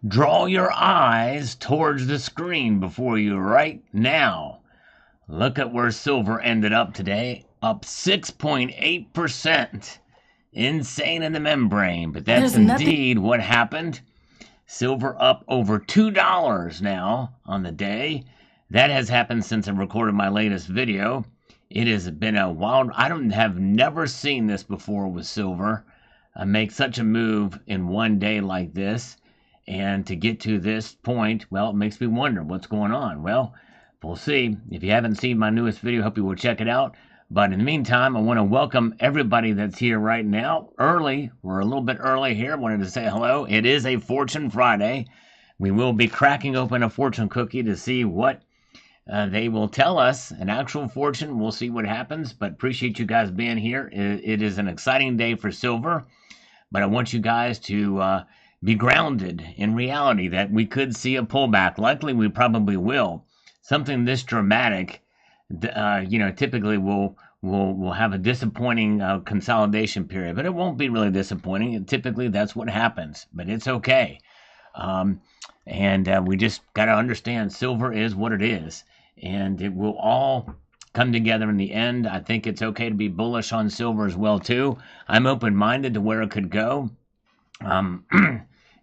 Draw your eyes towards the screen before you right now. Look at where silver ended up today, up 6.8%. Insane in the membrane, but that's There's nothing. indeed what happened. Silver up over $2 now on the day. That has happened since I recorded my latest video. It has been a wild. I don't have never seen this before with silver. Make such a move in one day like this, and to get to this point, well, it makes me wonder what's going on. Well, we'll see. If you haven't seen my newest video, hope you will check it out. But in the meantime, I want to welcome everybody that's here right now. Early, we're a little bit early here. I wanted to say hello. It is a Fortune Friday. We will be cracking open a fortune cookie to see what they will tell us. An actual fortune. We'll see what happens. But appreciate you guys being here. It is an exciting day for silver. But I want you guys to be grounded in reality that we could see a pullback. Likely, we probably will. Something this dramatic, typically we'll have a disappointing consolidation period, but it won't be really disappointing. And typically, that's what happens, but it's okay. And we just got to understand silver is what it is, and it will all come together in the end. I think it's okay to be bullish on silver as well too. I'm open-minded to where it could go.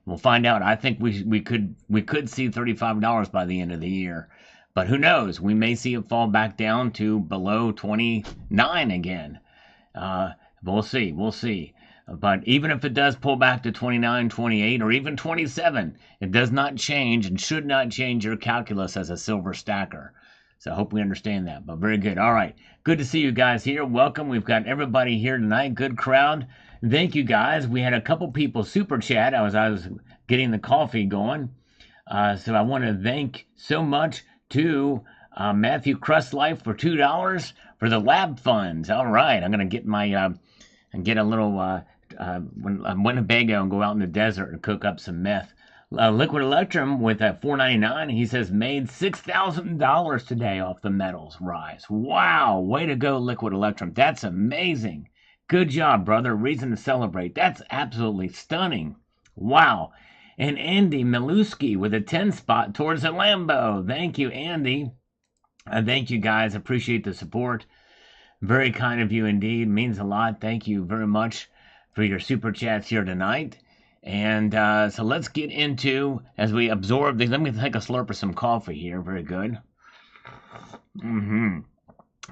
We'll find out. I think we could see $35 by the end of the year. But who knows? We may see it fall back down to below 29 again. We'll see. We'll see. But even if it does pull back to 29, 28, or even 27, it does not change and should not change your calculus as a silver stacker. So I hope we understand that. But very good. All right. Good to see you guys here. Welcome. We've got everybody here tonight. Good crowd. Thank you guys. We had a couple people super chat. I was getting the coffee going. So I want to thank so much to Matthew Crustlife for $2 for the lab funds. All right, I'm gonna get my get a little Winnebago and go out in the desert and cook up some meth. Liquid Electrum with a $4.99. He says made $6,000 today off the metals rise. Wow, way to go, Liquid Electrum. That's amazing. Good job, brother. Reason to celebrate. That's absolutely stunning. Wow. And Andy Miluski with a 10 spot towards a Lambo. Thank you, Andy. Thank you, guys. Appreciate the support. Very kind of you indeed. Means a lot. Thank you very much for your super chats here tonight. And so let's get into, as we absorb these, let me take a slurp of some coffee here. Very good.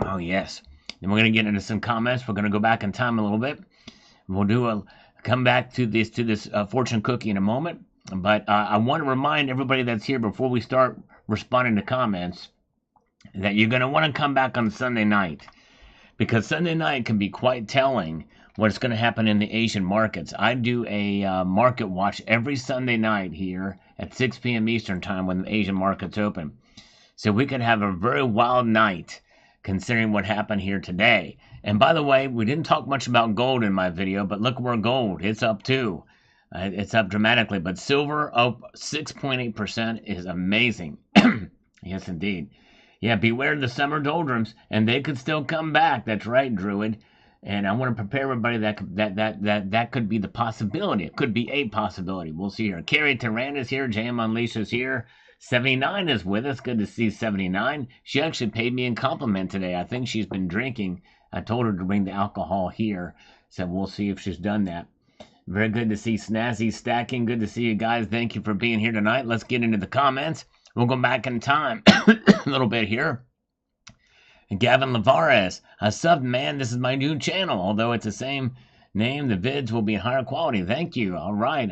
Oh, yes. Then we're going to get into some comments. We're going to go back in time a little bit. We'll come back to this fortune cookie in a moment. But I want to remind everybody that's here before we start responding to comments that you're going to want to come back on Sunday night, because Sunday night can be quite telling what's going to happen in the Asian markets. I do a market watch every Sunday night here at 6 p.m. Eastern time when the Asian markets open. So we could have a very wild night considering what happened here today. And by the way, we didn't talk much about gold in my video, but look where gold, it's up too. It's up dramatically, but silver up 6.8% is amazing. Yes, indeed. Yeah, beware the summer doldrums, and they could still come back. That's right, Druid. And I want to prepare everybody that could be the possibility. It could be a possibility. We'll see here. Carrie Turan is here. JM Unleashed is here. 79 is with us. Good to see 79. She actually paid me a compliment today. I think she's been drinking. I told her to bring the alcohol here, so we'll see if she's done that. Very good to see Snazzy Stacking. Good to see you guys. Thank you for being here tonight. Let's get into the comments. We'll go back in time a little bit here. Gavin Lavares, a sub man. This is my new channel. Although it's the same name, the vids will be in higher quality. Thank you. All right.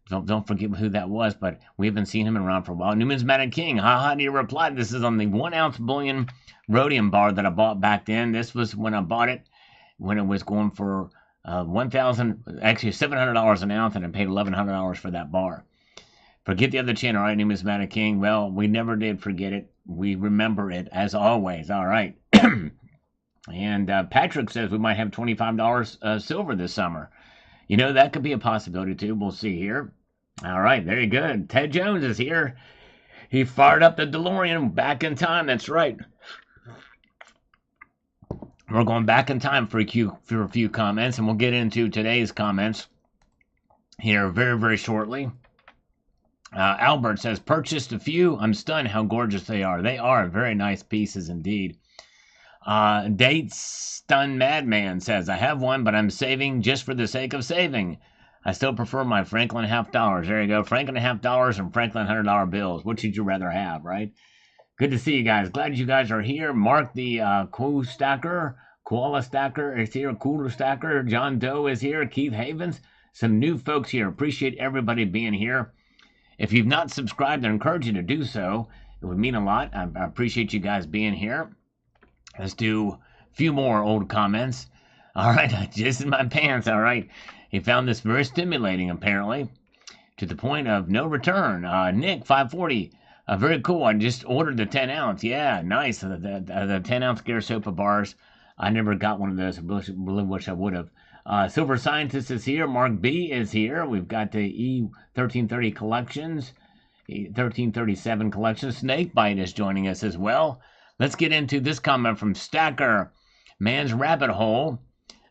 Don't forget who that was, but we haven't seen him around for a while. Numismatic King, haha, to your reply. This is on the 1 ounce bullion rhodium bar that I bought back then. This was when I bought it, when it was going for $700 an ounce, and I paid $1,100 for that bar. Forget the other channel, all right, Numismatic King. Well, we never did forget it. We remember it, as always. All right. And Patrick says we might have $25 silver this summer. You know, that could be a possibility, too. We'll see here. All right, very good. Ted Jones is here. He fired up the DeLorean back in time. That's right. We're going back in time for a few comments, and we'll get into today's comments here very, very shortly. Albert says, purchased a few. I'm stunned how gorgeous they are. They are very nice pieces indeed. Date Stun Madman says, I have one, but I'm saving just for the sake of saving. I still prefer my Franklin $50. There you go. Franklin $50 and Franklin $100 bills. Which would you rather have, right? Good to see you guys. Glad you guys are here. Mark the Koala Stacker is here. Cooler Stacker. John Doe is here. Keith Havens. Some new folks here. Appreciate everybody being here. If you've not subscribed, I encourage you to do so. It would mean a lot. I appreciate you guys being here. Let's do a few more old comments. All right, just in my pants. All right. He found this very stimulating, apparently, to the point of no return. Nick, 540. Very cool. I just ordered the 10 ounce. Yeah, nice. The 10 ounce Garasopa bars. I never got one of those. I really wish I would have. Silver Scientist is here. Mark B is here. We've got the E1330 collections. E1337 collections. Snakebite is joining us as well. Let's get into this comment from Stacker. Man's rabbit hole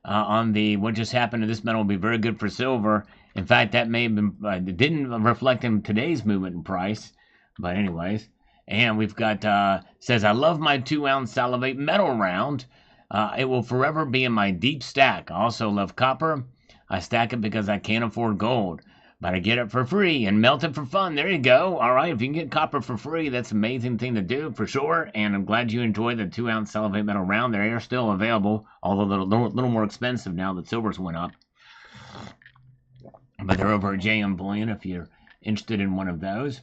on the what just happened to this metal will be very good for silver. In fact, that may have been it didn't reflect in today's movement in price. But anyways, and we've got, says, I love my 2-ounce Salivate metal round. It will forever be in my deep stack. I also love copper. I stack it because I can't afford gold. But I get it for free and melt it for fun. There you go. All right, if you can get copper for free, that's an amazing thing to do for sure. And I'm glad you enjoyed the 2-ounce Salivate metal round. They are still available, although a little more expensive now that silver's went up. But they're over at JM Bullion if you're interested in one of those.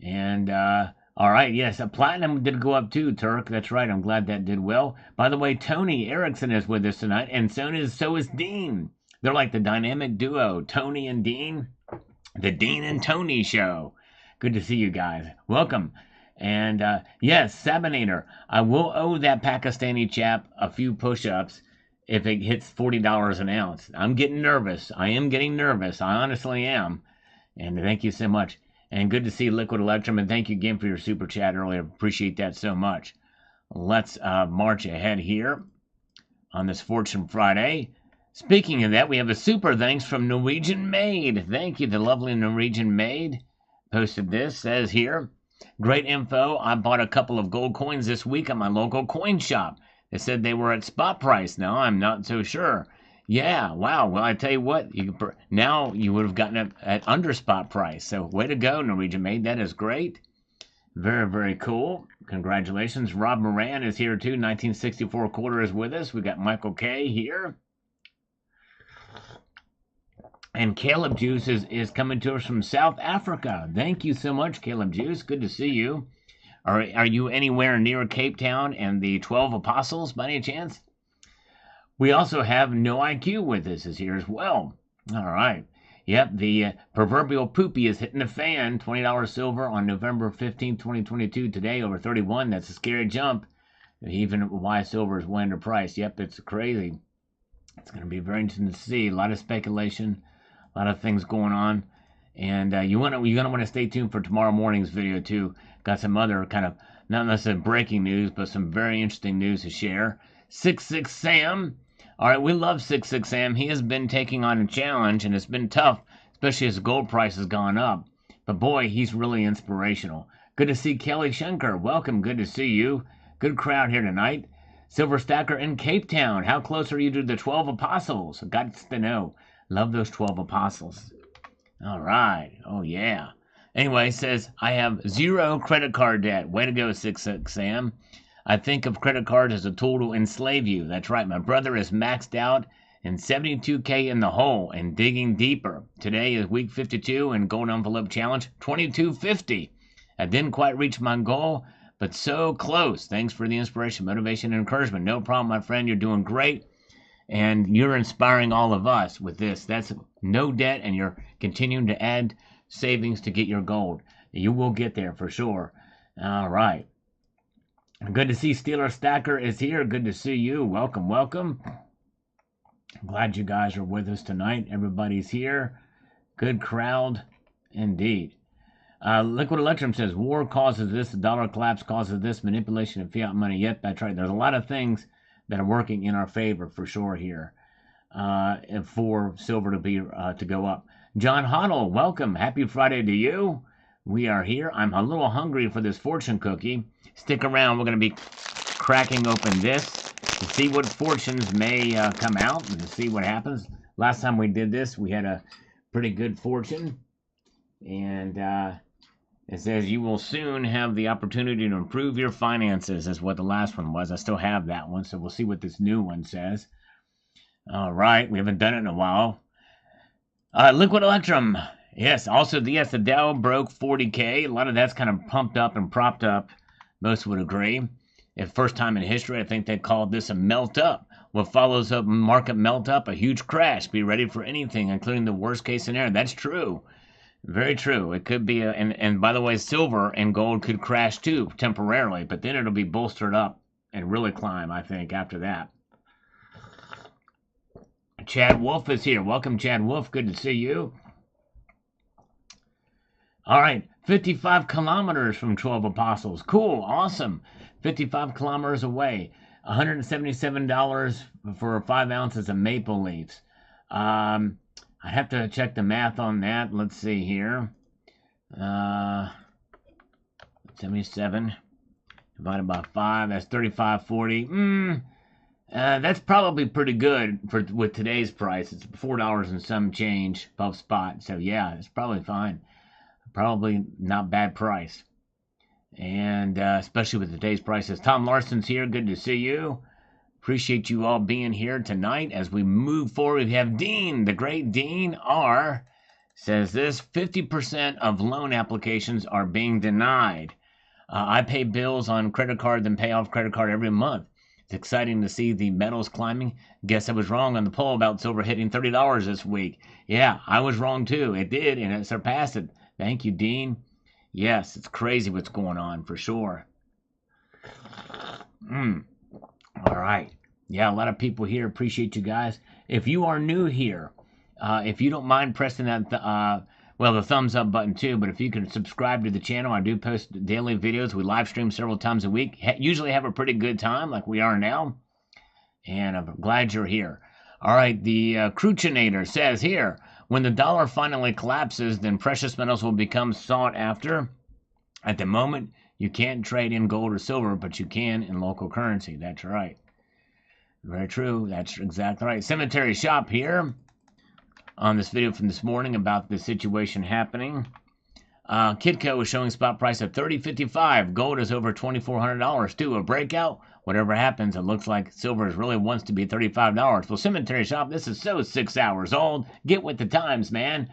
And, all right, yes, platinum did go up too, Turk. That's right. I'm glad that did well. By the way, Tony Erickson is with us tonight, and so is Dean. They're like the dynamic duo, Tony and Dean. The Dean and Tony show. Good to see you guys. Welcome. And, yes, Sabinator, I will owe that Pakistani chap a few push-ups if it hits $40 an ounce. I'm getting nervous. I am getting nervous. I honestly am. And thank you so much. And good to see Liquid Electrum, and thank you again for your super chat earlier. Appreciate that so much. Let's march ahead here on this Fortune Friday. Speaking of that, we have a super thanks from Norwegian Maid. Thank you, the lovely Norwegian Maid. Posted this, says here, great info. I bought a couple of gold coins this week at my local coin shop. They said they were at spot price. Now I'm not so sure. Yeah, wow. Well, I tell you what, now you would have gotten it at under spot price. So way to go, Norwegian Maid. That is great. Very, very cool. Congratulations. Rob Moran is here too. 1964 quarter is with us. We got Michael K here. And Caleb Juice is coming to us from South Africa. Thank you so much, Caleb Juice. Good to see you. Are you anywhere near Cape Town and the 12 Apostles by any chance? We also have No IQ with us is here as well. All right. Yep, the proverbial poopy is hitting the fan. $20 silver on November 15, 2022. Today, over 31. That's a scary jump. Even why silver is way underpriced. Yep, it's crazy. It's going to be very interesting to see. A lot of speculation. A lot of things going on. And you're going to want to stay tuned for tomorrow morning's video, too. Got some other kind of, not necessarily breaking news, but some very interesting news to share. 66 Sam. All right, we love 66 Sam. He has been taking on a challenge, and it's been tough, especially as gold price has gone up. But boy, he's really inspirational. Good to see Kelly Schenker. Welcome. Good to see you. Good crowd here tonight. Silver Stacker in Cape Town. How close are you to the 12 Apostles? Got to know. Love those 12 Apostles. All right. Oh, yeah. Anyway, says, I have 0 credit card debt. Way to go, 66 Sam. I think of credit cards as a tool to enslave you. That's right. My brother is maxed out and 72K in the hole and digging deeper. Today is week 52 and gold envelope challenge 2250. I didn't quite reach my goal, but so close. Thanks for the inspiration, motivation, and encouragement. No problem, my friend. You're doing great. And you're inspiring all of us with this. That's no debt, and you're continuing to add savings to get your gold. You will get there for sure. All right. Good to see Steeler Stacker is here. Good to see you. Welcome, welcome. Glad you guys are with us tonight. Everybody's here. Good crowd indeed. Liquid Electrum says, war causes this, the dollar collapse causes this, manipulation of fiat money. Yep, that's right. There's a lot of things that are working in our favor for sure here for silver to go up. John Hoddle, welcome. Happy Friday to you. We are here. I'm a little hungry for this fortune cookie. Stick around. We're going to be cracking open this to see what fortunes may come out and to see what happens. Last time we did this, we had a pretty good fortune. And it says you will soon have the opportunity to improve your finances, is what the last one was. I still have that one, so we'll see what this new one says. All right, we haven't done it in a while. Liquid Electrum. Yes, also, yes, the Dow broke 40K. A lot of that's kind of pumped up and propped up. Most would agree. If first time in history, I think they called this a melt up. What follows up market melt up? A huge crash. Be ready for anything, including the worst case scenario. That's true. Very true. It could be, and by the way, silver and gold could crash too, temporarily, but then it'll be bolstered up and really climb, I think, after that. Chad Wolf is here. Welcome, Chad Wolf. Good to see you. All right, 55 kilometers from 12 Apostles. Cool, awesome. 55 kilometers away. $177 for 5 ounces of maple leaves. I have to check the math on that. Let's see here. 77 divided by 5. That's 35.40. That's probably pretty good with today's price. It's $4 and some change above spot. So yeah, it's probably fine. Probably not bad price. And especially with today's prices. Tom Larson's here. Good to see you. Appreciate you all being here tonight. As we move forward, we have Dean, the great Dean R. says this: 50% of loan applications are being denied. I pay bills on credit card, then pay off credit card every month. It's exciting to see the metals climbing. Guess I was wrong on the poll about silver hitting $30 this week. Yeah, I was wrong too. It did, and it surpassed it. Thank you, Dean. Yes, it's crazy what's going on, for sure. All right. Yeah, a lot of people here. Appreciate you guys. If you are new here, if you don't mind pressing that, the thumbs up button too, but if you can subscribe to the channel, I do post daily videos. We live stream several times a week. Usually have a pretty good time like we are now. And I'm glad you're here. All right, the Cruchinator says here, when the dollar finally collapses, then precious metals will become sought after. At the moment, you can't trade in gold or silver, but you can in local currency. That's right. Very true. That's exactly right. Cemetery Shop here on this video from this morning about the situation happening. Kitco is showing spot price at $30.55. Gold is over $2,400 too. A breakout. Whatever happens, it looks like silver really wants to be $35. Well, Cemetery Shop, this is so 6 hours old. Get with the times, man.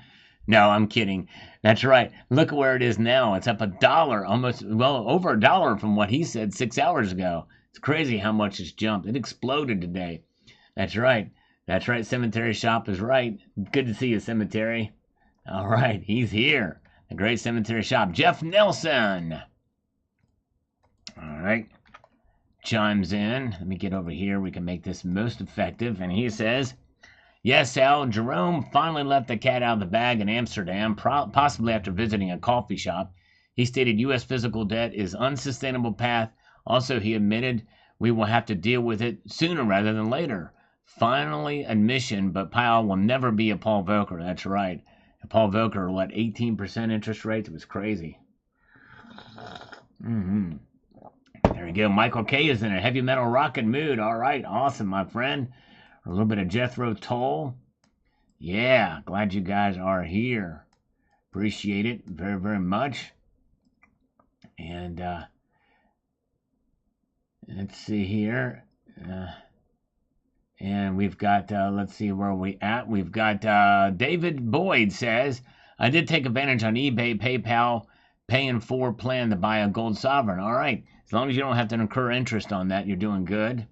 No, I'm kidding. That's right. Look at where it is now. It's up $1, almost, well, over $1 from what he said 6 hours ago. It's crazy how much it's jumped. It exploded today. That's right. That's right. Cemetery Shop is right. Good to see you, Cemetery. All right. He's here. The great Cemetery Shop. Jeff Nelson. All right. Chimes in. Let me get over here. We can make this most effective. And he says, yes, Al, Jerome finally let the cat out of the bag in Amsterdam, possibly after visiting a coffee shop. He stated U.S. physical debt is unsustainable path. Also, he admitted we will have to deal with it sooner rather than later. Finally, admission, but Powell will never be a Paul Volcker. That's right. Paul Volcker, what, 18% interest rates? It was crazy. There we go. Michael K is in a heavy metal rockin' mood. All right. Awesome, my friend. A little bit of Jethro Tull. Yeah. Glad you guys are here. Appreciate it very, very much. And let's see here. And we've got, let's see where we at. We've got David Boyd says, I did take advantage on eBay, PayPal, paying for plan to buy a gold sovereign. All right. As long as you don't have to incur interest on that, you're doing good.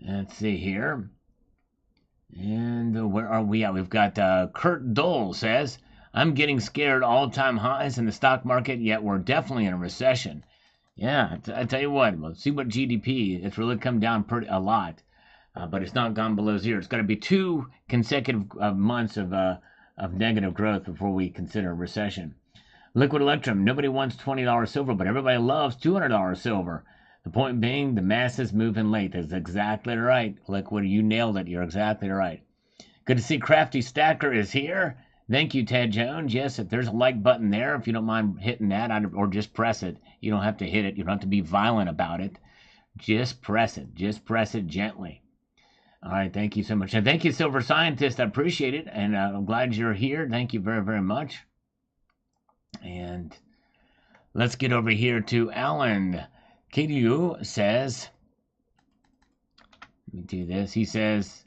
Let's see here. And where are we at? We've got Kurt Dole says, I'm getting scared all-time highs in the stock market, yet we're definitely in a recession. Yeah, I tell you what, we'll see what GDP, it's really come down a lot. But it's not gone below zero. It's got to be 2 consecutive months of negative growth before we consider a recession. Liquid Electrum. Nobody wants $20 silver, but everybody loves $200 silver. The point being, the masses move in late. That's exactly right. Liquid, you nailed it. You're exactly right. Good to see Crafty Stacker is here. Thank you, Ted Jones. Yes, if there's a like button there, if you don't mind hitting that, or just press it. You don't have to hit it. You don't have to be violent about it. Just press it. Just press it gently. All right, thank you so much. And thank you, Silver Scientist. I appreciate it. And I'm glad you're here. Thank you very, very much. And let's get over here to Alan. Kidu says, let me do this. He says,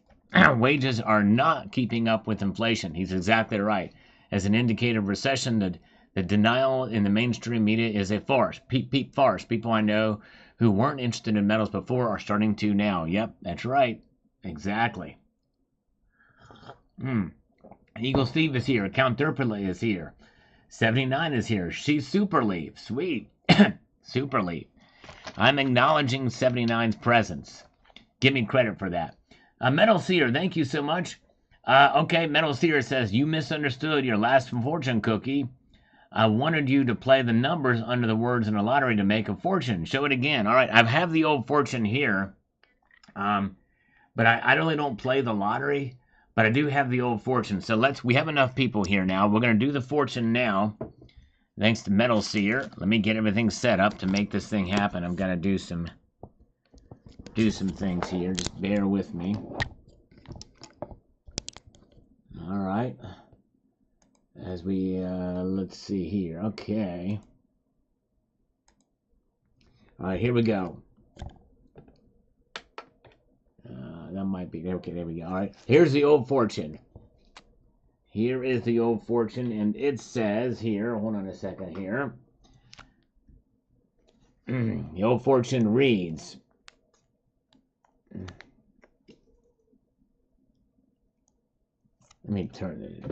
wages are not keeping up with inflation. He's exactly right. As an indicator of recession, the denial in the mainstream media is a farce. Farce. People I know who weren't interested in metals before are starting to now. Yep, that's right. Exactly. Eagle Steve is here. Count Derpily is here. 79 is here. She's Super Leaf. Sweet. Super Leaf. I'm acknowledging 79's presence. Give me credit for that. Metal Seer, thank you so much. Okay, Metal Seer says, you misunderstood your last fortune cookie. I wanted you to play the numbers under the words in a lottery to make a fortune. Show it again. All right, I have the old fortune here. But I really don't play the lottery, but I do have the old fortune. So we have enough people here now. We're going to do the fortune now. Thanks to Metal Seer. Let me get everything set up to make this thing happen. I'm going to do some things here. Just bear with me. All right. As we, let's see here. Okay. All right, here we go. That might be, okay, there we go. All right, here's the old fortune. Here is the old fortune, and it says here, hold on a second here. The old fortune reads, let me turn it.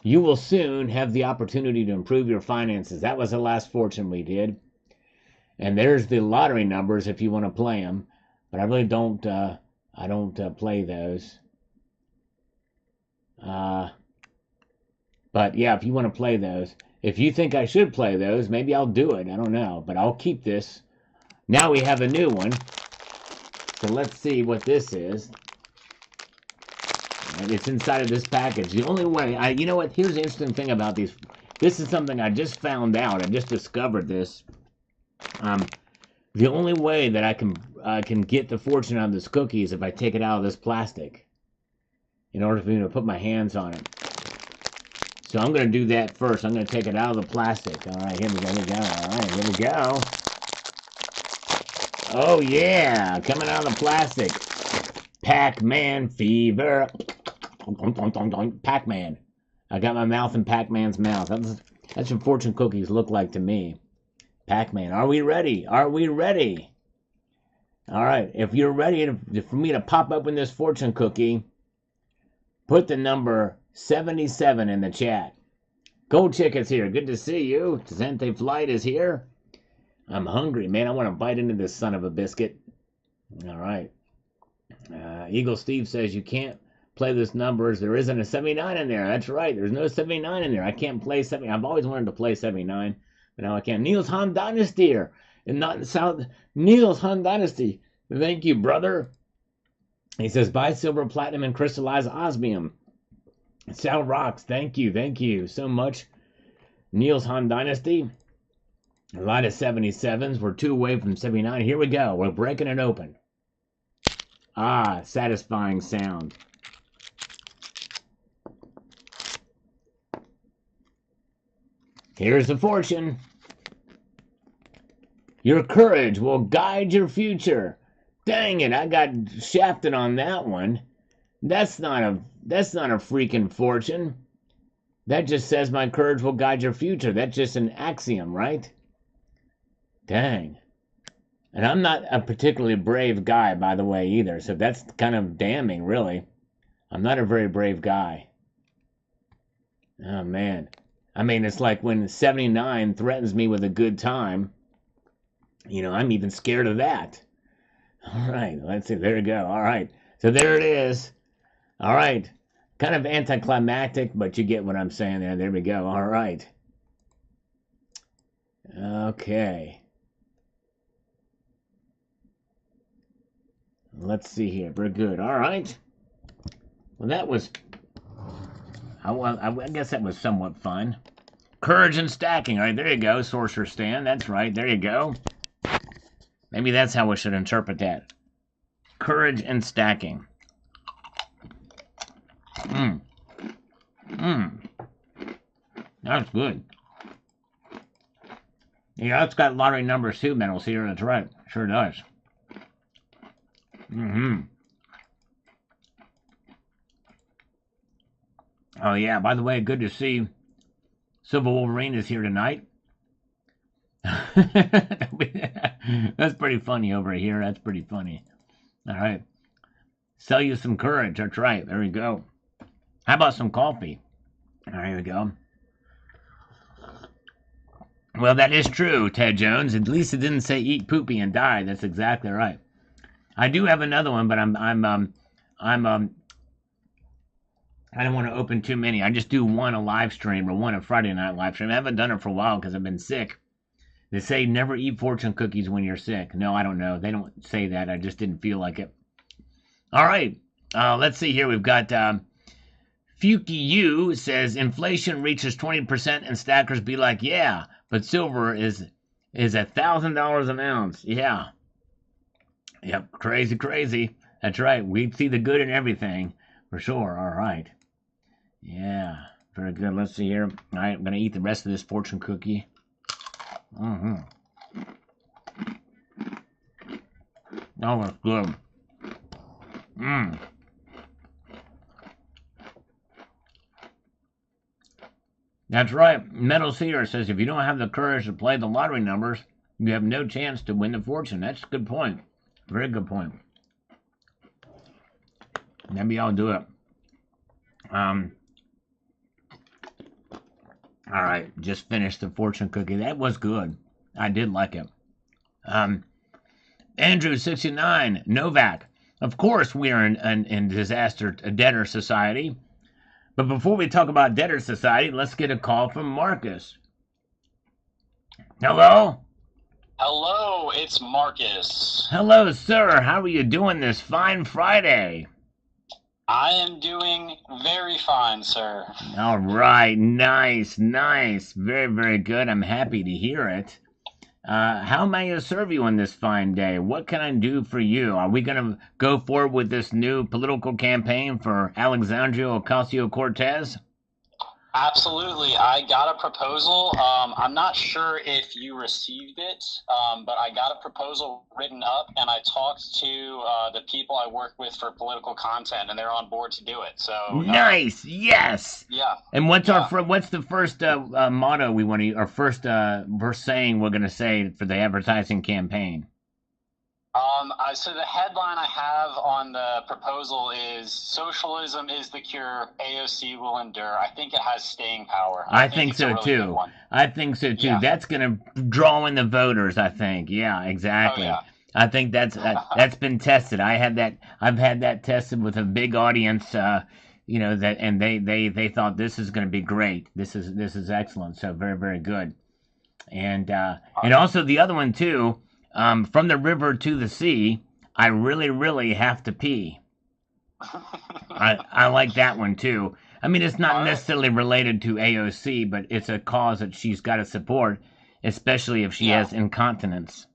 You will soon have the opportunity to improve your finances. That was the last fortune we did. And there's the lottery numbers if you want to play them. But I really don't, play those. But yeah, if you want to play those. If you think I should play those, maybe I'll do it. I don't know. But I'll keep this. Now we have a new one. So let's see what this is. And it's inside of this package. The only way, you know what? Here's the interesting thing about these. This is something I just found out. I just discovered this. The only way that I can get the fortune out of this cookie is if I take it out of this plastic. In order for me to put my hands on it. So I'm going to do that first. I'm going to take it out of the plastic. All right, here we go. All right, here we go. Oh yeah, coming out of the plastic. Pac-Man fever. Pac-Man. I got my mouth in Pac-Man's mouth. That's what fortune cookies look like to me. Pac-Man, are we ready? Are we ready? All right, if you're ready for me to pop open this fortune cookie, put the number 77 in the chat. Gold Chicket's here. Good to see you. Zente Flight is here. I'm hungry, man. I want to bite into this son of a biscuit. All right. Eagle Steve says you can't play this numbers. There isn't a 79 in there. That's right. There's no 79 in there. I can't play 70. I've always wanted to play 79. But now I can't. Niels Han Dynasty here. And not in South. Niels Han Dynasty. Thank you, brother. He says, buy silver, platinum, and crystallized osmium. Sal Rocks. Thank you so much. Niels Han Dynasty. A lot of 77s. We're 2 away from 79. Here we go. We're breaking it open. Ah, satisfying sound. Here's the fortune. Your courage will guide your future. Dang it, I got shafted on that one. That's not a freaking fortune. That just says my courage will guide your future. That's just an axiom, right? Dang. And I'm not a particularly brave guy, by the way, either. So that's kind of damning, really. I'm not a very brave guy. Oh, man. I mean, it's like when 79 threatens me with a good time. You know, I'm even scared of that. All right, let's see. There we go. All right. So there it is. All right. Kind of anticlimactic, but you get what I'm saying there. There we go. All right. Okay. Let's see here. We're good. All right. Well, that was... I guess that was somewhat fun. Courage and stacking. All right, there you go, Sorcerer Stan. That's right. There you go. Maybe that's how we should interpret that. Courage and stacking. That's good. Yeah, it's got lottery numbers too, Metals here. That's right. Sure does. Oh, yeah. By the way, good to see Silver Wolverine is here tonight. That's pretty funny over here. That's pretty funny. All right. Sell you some courage. That's right. There we go. How about some coffee? All right, here we go. Well, that is true, Ted Jones. At least it didn't say eat poopy and die. That's exactly right. I do have another one, but I don't want to open too many. I just do one a live stream or one a Friday night live stream. I haven't done it for a while because I've been sick. They say never eat fortune cookies when you're sick. No, I don't know. They don't say that. I just didn't feel like it. All right. Let's see here. We've got Fuki U says inflation reaches 20% and stackers be like, yeah, but silver is $1,000 an ounce. Yeah. Yep. Crazy, crazy. That's right. We see the good in everything for sure. All right. Yeah. Very good. Let's see here. All right. I'm going to eat the rest of this fortune cookie. Oh, that's good. That's right. Metal Seer says if you don't have the courage to play the lottery numbers, you have no chance to win the fortune. That's a good point. Very good point. Maybe I'll do it. All right, just finished the fortune cookie. That was good. I did like it. Andrew69, Novak. Of course, we are in disaster debtor society. But before we talk about debtor society, let's get a call from Marcus. Hello? Hello, it's Marcus. Hello, sir. How are you doing this fine Friday? I am doing very fine, sir. All right. Nice, nice. Very, very good. I'm happy to hear it. How may I serve you on this fine day? What can I do for you? Are we going to go forward with this new political campaign for Alexandria Ocasio-Cortez? Absolutely. I got a proposal. I'm not sure if you received it, but I got a proposal written up, and I talked to the people I work with for political content, and they're on board to do it. So nice. Yes. Yeah. And what's the first motto we want to, or first saying we're going to say for the advertising campaign? So the headline I have on the proposal is "Socialism is the cure. AOC will endure." I think it has staying power. I think so too. I think so too. Yeah. That's going to draw in the voters. I think. Yeah, exactly. Oh, yeah. I think that's been tested. I've had that tested with a big audience. You know that, and they thought this is going to be great. This is excellent. So very, very good. And also the other one too. From the river to the sea, I really, really have to pee. I like that one too. I mean, it's not necessarily related to AOC, but it's a cause that she's got to support, especially if she has incontinence.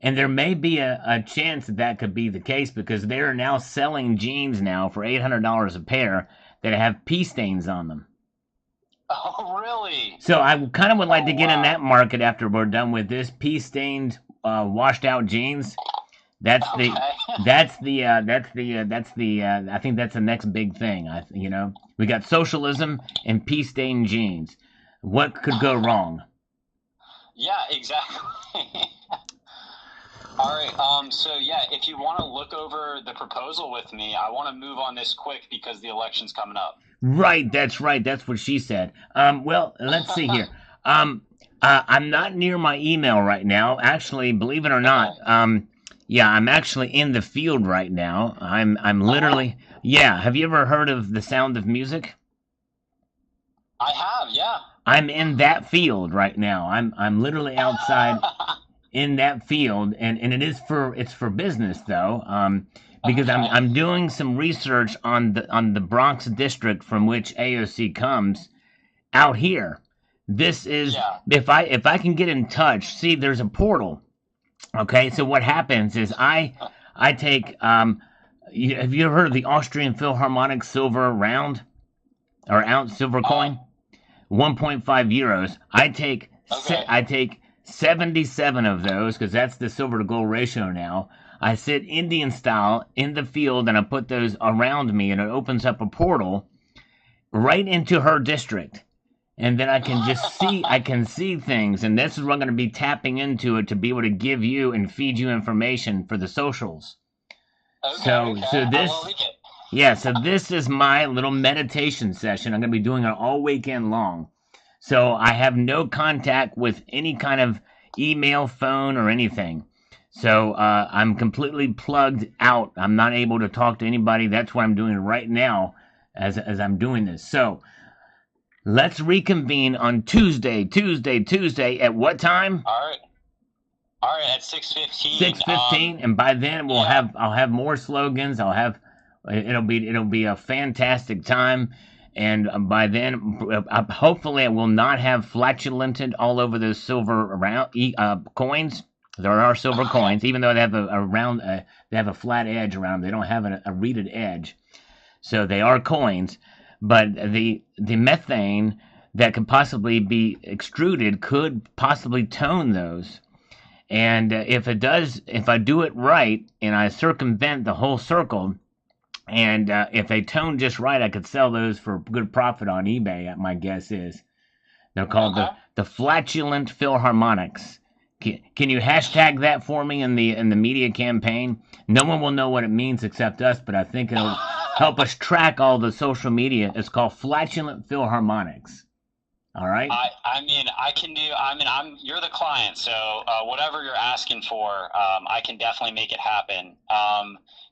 And there may be a chance that could be the case because they're now selling jeans now for $800 a pair that have pee stains on them. Oh, really? So I kind of would like to get in that market after we're done with this pee-stained, washed-out jeans. I think that's the next big thing. We got socialism and pee-stained jeans. What could go wrong? Yeah, exactly. All right. So yeah, if you want to look over the proposal with me, I want to move on this quick because the election's coming up. Right, that's right. That's what she said. Well, let's see here. I'm not near my email right now. Actually, believe it or not, I'm actually in the field right now. I'm literally, Have you ever heard of The Sound of Music? I have, yeah. I'm in that field right now. I'm literally outside in that field, and it's for business though. because I'm Okay. I'm doing some research on the Bronx district from which AOC comes out here. This is Yeah. if I can get in touch. See, there's a portal. Okay, so what happens is I take have you ever heard of the Austrian Philharmonic silver round or ounce silver Uh, coin? 1.5 euros. okay. I take 77 of those because that's the silver to gold ratio now. I sit Indian style in the field and I put those around me and it opens up a portal right into her district. And then I can see things, and this is what I'm going to be tapping into it to be able to give you and feed you information for the socials. Okay. So, Okay. so I this, like it. yeah, so this is my little meditation session. I'm going to be doing it all weekend long. So I have no contact with any kind of email, phone, or anything. So I'm completely plugged out. I'm not able to talk to anybody. That's what I'm doing right now as I'm doing this. So let's reconvene on Tuesday at what time? All right. All right. At 6:15. 6:15, and by then Yeah. I'll have more slogans. It'll be a fantastic time, and by then hopefully I will not have flatulented all over those silver around coins. There are silver Okay. coins, even though they have a round, they have a flat edge around them. They don't have a reeded edge, so they are coins. But the methane that could possibly be extruded could possibly tone those. And if I do it right and I circumvent the whole circle, and if they tone just right, I could sell those for good profit on eBay. My guess is they're called Okay. the flatulent Philharmonics. Can you hashtag that for me in the media campaign? No one will know what it means except us, but I think it'll help us track all the social media. It's called flatulent Philharmonics. All right. I mean, I can do. I mean, you're the client, so whatever you're asking for, I can definitely make it happen.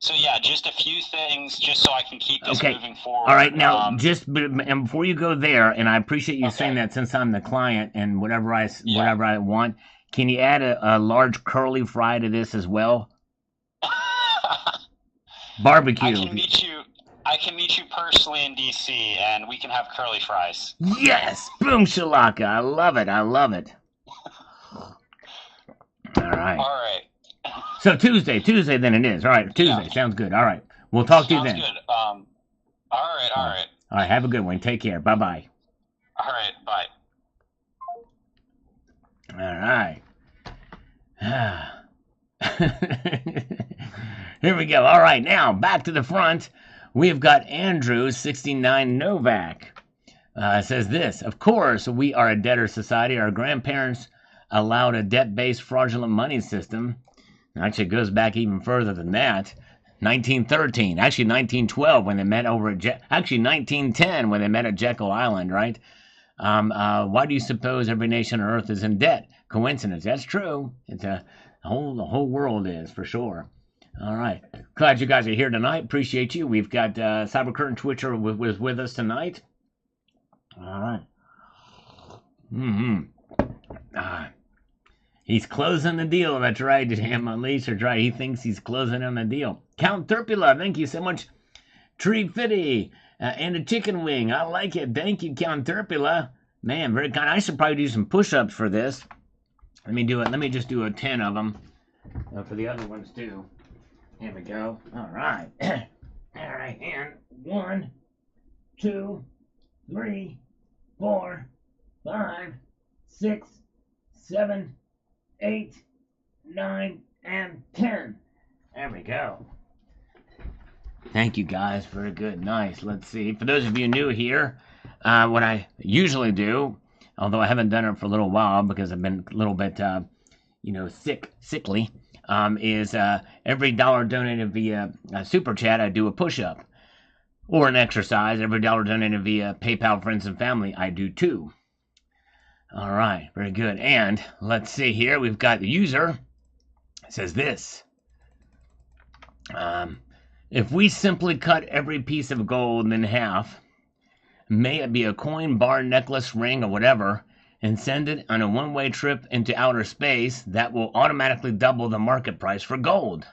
So yeah, just a few things, just so I can keep this Okay. moving forward. All right. Now, and before you go there, and I appreciate you saying Okay. that since I'm the client and Yeah. whatever I want, can you add a large curly fry to this as well? I Barbecue. can meet you. I can meet you personally in DC, and we can have curly fries. Yes. Boom shalaka. I love it. I love it. All right. All right. So Tuesday then it is. All right. Tuesday. Yeah. Sounds good. All right. We'll talk to you Sounds then. good. All right. All right. All right. Have a good one. Take care. Bye bye. All right. Bye. All right. Here we go. All right, now back to the front. We've got Andrew 69 Novak. Says this: of course, we are a debtor society. Our grandparents allowed a debt-based fraudulent money system. Actually, it goes back even further than that. 1913, actually 1912 when they met over at actually 1910 when they met at Jekyll Island, right? Why do you suppose every nation on earth is in debt? Coincidence? That's true. It's the whole world is for sure. All right, glad you guys are here tonight. Appreciate you. We've got Cyber Curtain Twitcher was with us tonight. All right. He's closing the deal. That's right. Ham Unleashed. That's right. He thinks he's closing on the deal. Count Turpula, thank you so much. Tree Fitty and a chicken wing. I like it. Thank you, Count Turpula. Man, very kind. I should probably do some push-ups for this. Let me do it. Let me just do 10 of them for the other ones too. Here we go. All right. All right. And 1, 2, 3, 4, 5, 6, 7, 8, 9, and 10. There we go. Thank you guys. Very good. Nice. Let's see. For those of you new here, what I usually do, although I haven't done it for a little while because I've been a little bit, sickly, is every dollar donated via Super Chat, I do a push-up. Or an exercise. Every dollar donated via PayPal, Friends, and Family, I do too. All right. Very good. And let's see here. We've got the user. It says this. If we simply cut every piece of gold in half, may it be a coin, bar, necklace, ring, or whatever, and send it on a one-way trip into outer space, that will automatically double the market price for gold.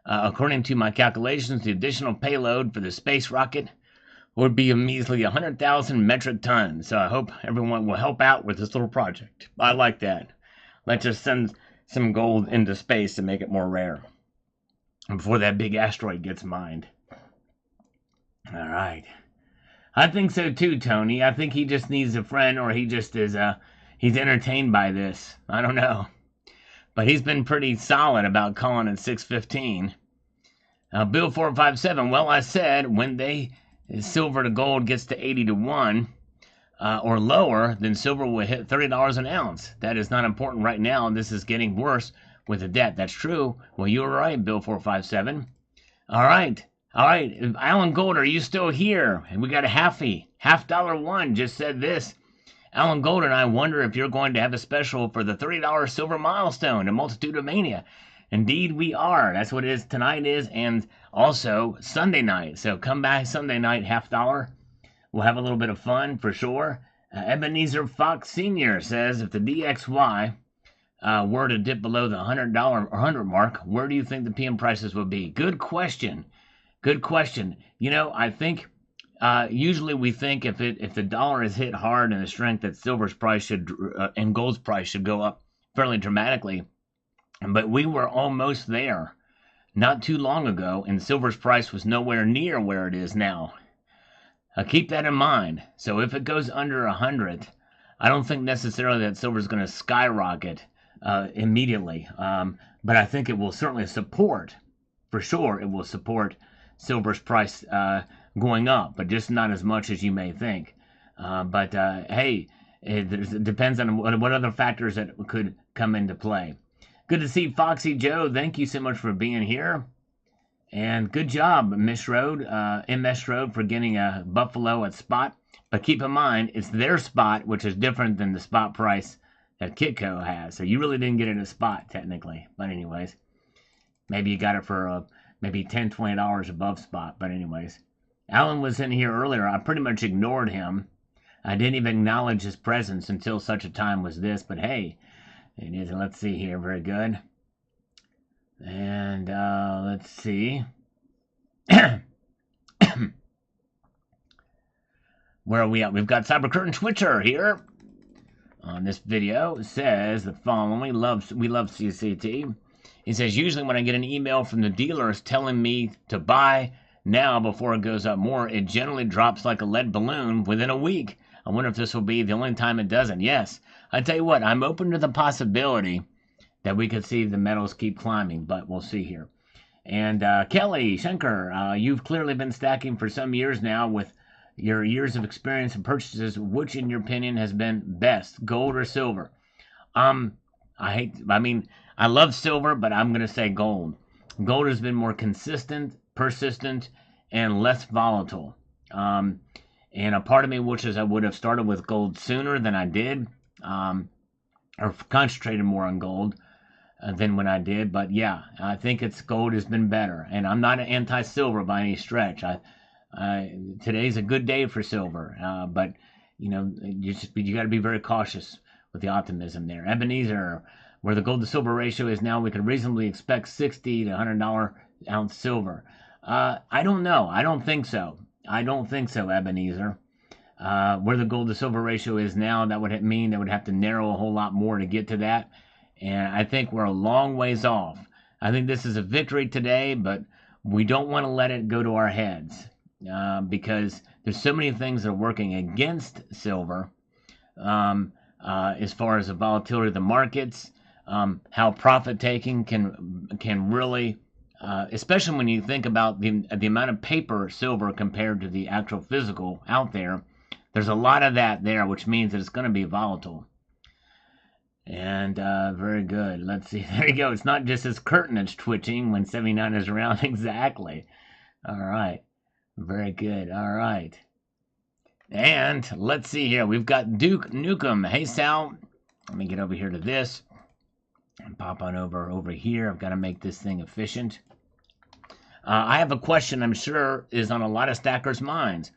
According to my calculations, the additional payload for the space rocket would be a measly 100,000 metric tons. So I hope everyone will help out with this little project. I like that. Let's just send some gold into space to make it more rare before that big asteroid gets mined. All right. I think so too, Tony. I think he just needs a friend, or he just is he's entertained by this. I don't know. But he's been pretty solid about calling it 615. Bill 457, well, I said when silver to gold gets to 80 to 1 or lower, then silver will hit $30 an ounce. That is not important right now. This is getting worse with the debt. That's true. Well, you were right, Bill 457. All right. Alan Gold, are you still here? And we got a $half just said this. Alan Gold and I wonder if you're going to have a special for the $30 silver milestone, a multitude of mania. Indeed, we are. That's what it is. Tonight is, and also Sunday night. So come back Sunday night, $half. We'll have a little bit of fun for sure. Ebenezer Fox Sr. says if the DXY were to dip below the $100 or 100 mark, where do you think the PM prices would be? Good question. I think usually we think if the dollar is hit hard and the strength, that silver's price should and gold's price should go up fairly dramatically. But we were almost there not too long ago, and silver's price was nowhere near where it is now. Keep that in mind. So if it goes under 100, I don't think necessarily that silver's going to skyrocket immediately. But I think it will certainly support, for sure, it will support silver's price going up, but just not as much as you may think. Hey, it depends on what other factors that could come into play. Good to see Foxy Joe. Thank you so much for being here. And good job, MS Road, for getting a Buffalo at spot. But keep in mind, it's their spot, which is different than the spot price that Kitco has. So you really didn't get it at spot, technically. But anyways, maybe you got it for maybe $10, $20 above spot. But anyways, Alan was in here earlier. I pretty much ignored him. I didn't even acknowledge his presence until such a time as this. But hey, it is. Let's see here. Very good. And let's see. Where are we at? We've got Cyber Curtain Twitcher here on this video. It says the following. We love CCT. He says, usually when I get an email from the dealers telling me to buy now before it goes up more, it generally drops like a lead balloon within a week. I wonder if this will be the only time it doesn't. Yes. I tell you what, I'm open to the possibility that we could see the metals keep climbing, but we'll see here. And Kelly Schenker, you've clearly been stacking for some years now with your years of experience and purchases. Which, in your opinion, has been best, gold or silver? I love silver, but I'm going to say gold. Gold has been more consistent, persistent, and less volatile. And a part of me wishes I would have started with gold sooner than I did, or concentrated more on gold than when I did. But yeah, I think gold has been better, and I'm not an anti-silver by any stretch. Today's a good day for silver, but you got to be very cautious with the optimism there. Ebenezer, where the gold to silver ratio is now, we could reasonably expect $60 to $100 ounce silver. I don't know. I don't think so, Ebenezer. Where the gold to silver ratio is now, that would mean that would have to narrow a whole lot more to get to that. And I think we're a long ways off. I think this is a victory today, but we don't want to let it go to our heads because there's so many things that are working against silver as far as the volatility of the markets, how profit taking can really, especially when you think about the amount of paper silver compared to the actual physical out there. There's a lot of that there, which means that it's going to be volatile. And very good. Let's see. There you go. It's not just this curtain that's twitching when 79 is around. Exactly. All right. Very good. All right. And let's see here. We've got Duke Nukem. Hey, Sal. Let me get over here to this. And pop on over here. I've got to make this thing efficient. I have a question I'm sure is on a lot of stackers' minds.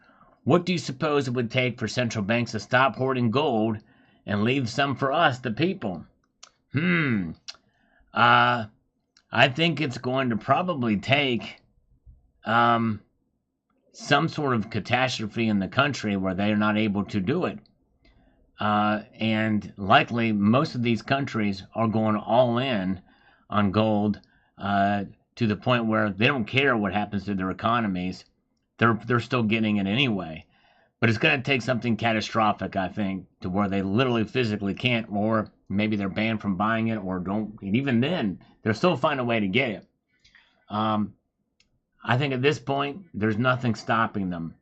What do you suppose it would take for central banks to stop hoarding gold and leave some for us, the people? I I think it's going to probably take um, some sort of catastrophe in the country where they are not able to do it. And likely most of these countries are going all in on gold to the point where they don't care what happens to their economies. They're still getting it anyway. But it's going to take something catastrophic, I think, to where they literally physically can't, or maybe they're banned from buying it, or don't. And even then, they'll still find a way to get it. I think at this point, there's nothing stopping them.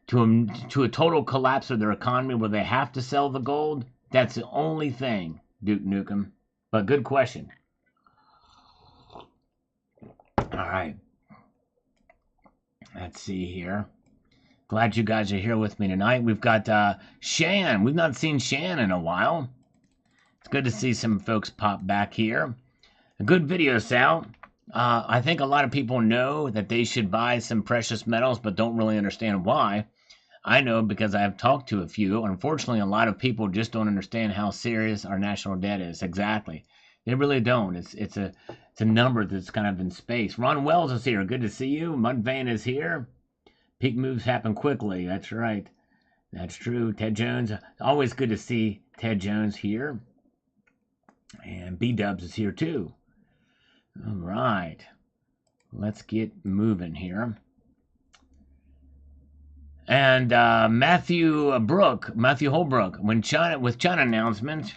To a total collapse of their economy where they have to sell the gold, that's the only thing, Duke Nukem. But good question. All right. Let's see here. Glad you guys are here with me tonight. We've got Shan. We've not seen Shan in a while. It's good to see some folks pop back here. A good video, Sal. I think a lot of people know that they should buy some precious metals, but don't really understand why. I know because I have talked to a few. Unfortunately, a lot of people just don't understand how serious our national debt is. Exactly. They really don't. It's a number that's kind of in space. Ron Wells is here. Good to see you. Mudvayne is here. Peak moves happen quickly. That's right. That's true. Ted Jones. Always good to see Ted Jones here. And B-Dubs is here too. All right. Let's get moving here. And Matthew Holbrook, with China announcement,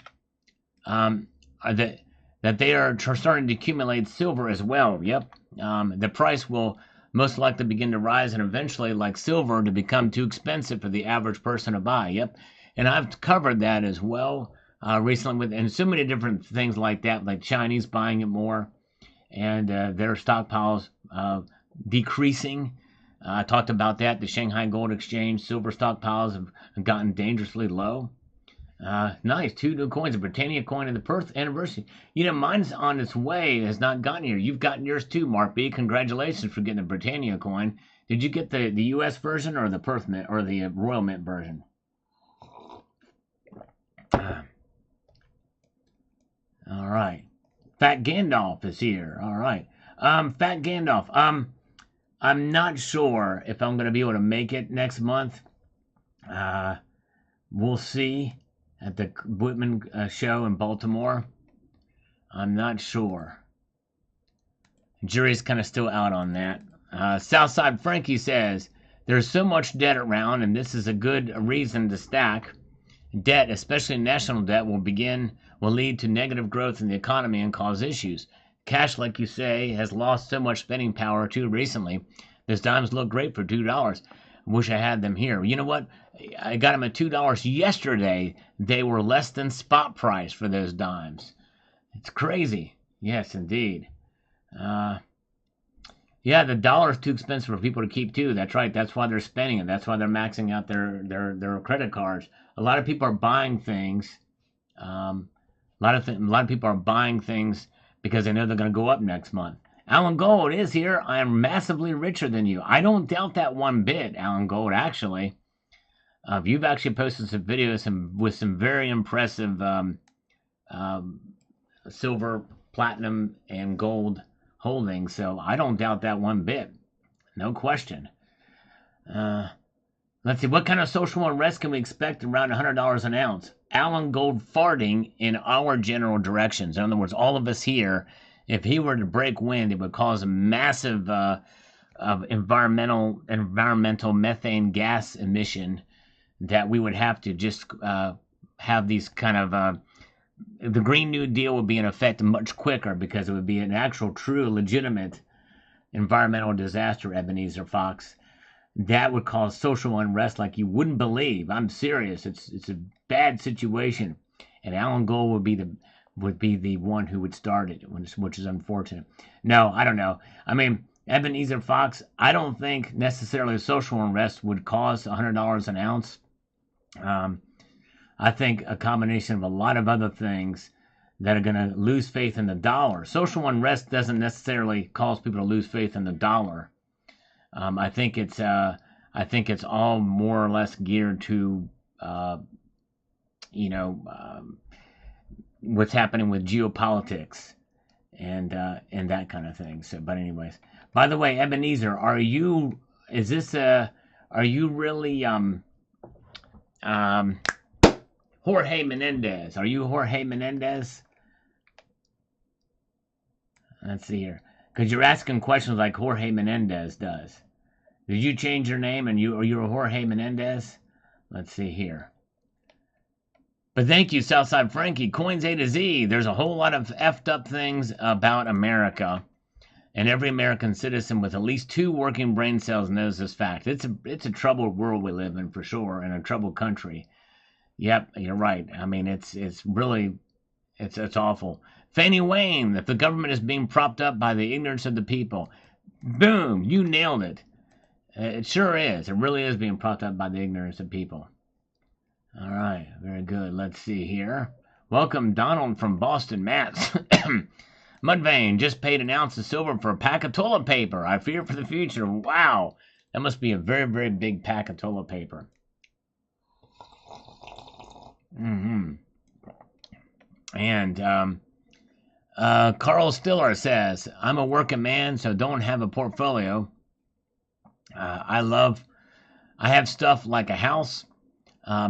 that they are starting to accumulate silver as well. Yep. The price will most likely begin to rise and eventually, like silver, to become too expensive for the average person to buy. Yep. And I've covered that as well recently and so many different things like that, like Chinese buying it more and their stockpiles decreasing. I talked about that. The Shanghai Gold Exchange silver stockpiles have gotten dangerously low. Nice. 2 new coins. A Britannia coin and the Perth anniversary. You know, mine's on its way. It has not gotten here. You've gotten yours too, Mark B. Congratulations for getting a Britannia coin. Did you get the U.S. version or the Perth Mint or the Royal Mint version? All right. Fat Gandalf is here. All right. Fat Gandalf. I'm not sure if I'm going to be able to make it next month. We'll see at the Whitman show in Baltimore. I'm not sure. Jury's kind of still out on that. Southside Frankie says, there's so much debt around, and this is a good reason to stack. Debt, especially national debt, will lead to negative growth in the economy and cause issues. Cash, like you say, has lost so much spending power too recently. Those dimes look great for $2. Wish I had them here. You know what? I got them at $2 yesterday. They were less than spot price for those dimes. It's crazy. Yes, indeed. Yeah, the dollar's too expensive for people to keep too. That's right. That's why they're spending it. That's why they're maxing out their credit cards. A lot of people are buying things. A lot of people are buying things because they know they're going to go up next month. Alan Gold is here. I am massively richer than you. I don't doubt that one bit, Alan Gold, actually. You've actually posted some videos with some very impressive silver, platinum, and gold holdings, so I don't doubt that one bit. No question. Let's see. What kind of social unrest can we expect around $100 an ounce? Alan Gold farting in our general directions. In other words, all of us here, if he were to break wind, it would cause a massive environmental methane gas emission that we would have to just have these kind of the Green New Deal would be in effect much quicker because it would be an actual, true, legitimate environmental disaster, Ebenezer Fox. That would cause social unrest like you wouldn't believe. I'm serious. It's a bad situation, and Alan Gold would be the one who would start it, which is unfortunate. No, I don't know. I mean, Ebenezer Fox, I don't think necessarily social unrest would cause $100 an ounce. I think a combination of a lot of other things that are going to lose faith in the dollar. Social unrest doesn't necessarily cause people to lose faith in the dollar. I think it's all more or less geared to what's happening with geopolitics and that kind of thing. So, but anyways, by the way, Ebenezer, are you really um Jorge Menendez? Are you Jorge Menendez? Let's see here, because you're asking questions like Jorge Menendez does. Did you change your name and you're Jorge Menendez? Let's see here. But thank you, Southside Frankie. Coins A to Z. There's a whole lot of effed up things about America, and every American citizen with at least 2 working brain cells knows this fact. It's a troubled world we live in for sure, and a troubled country. Yep, you're right. I mean, it's really it's awful. Fannie Wayne, if the government is being propped up by the ignorance of the people, boom, you nailed it. It sure is. It really is being propped up by the ignorance of people. All right, very good. Let's see here. Welcome, Donald from Boston, Mass. Mudvayne just paid an ounce of silver for a pack of toilet paper. I fear for the future. Wow, that must be a very, very big pack of toilet paper. Mm-hmm. And Carl Stiller says, "I'm a working man, so don't have a portfolio. I have stuff like a house."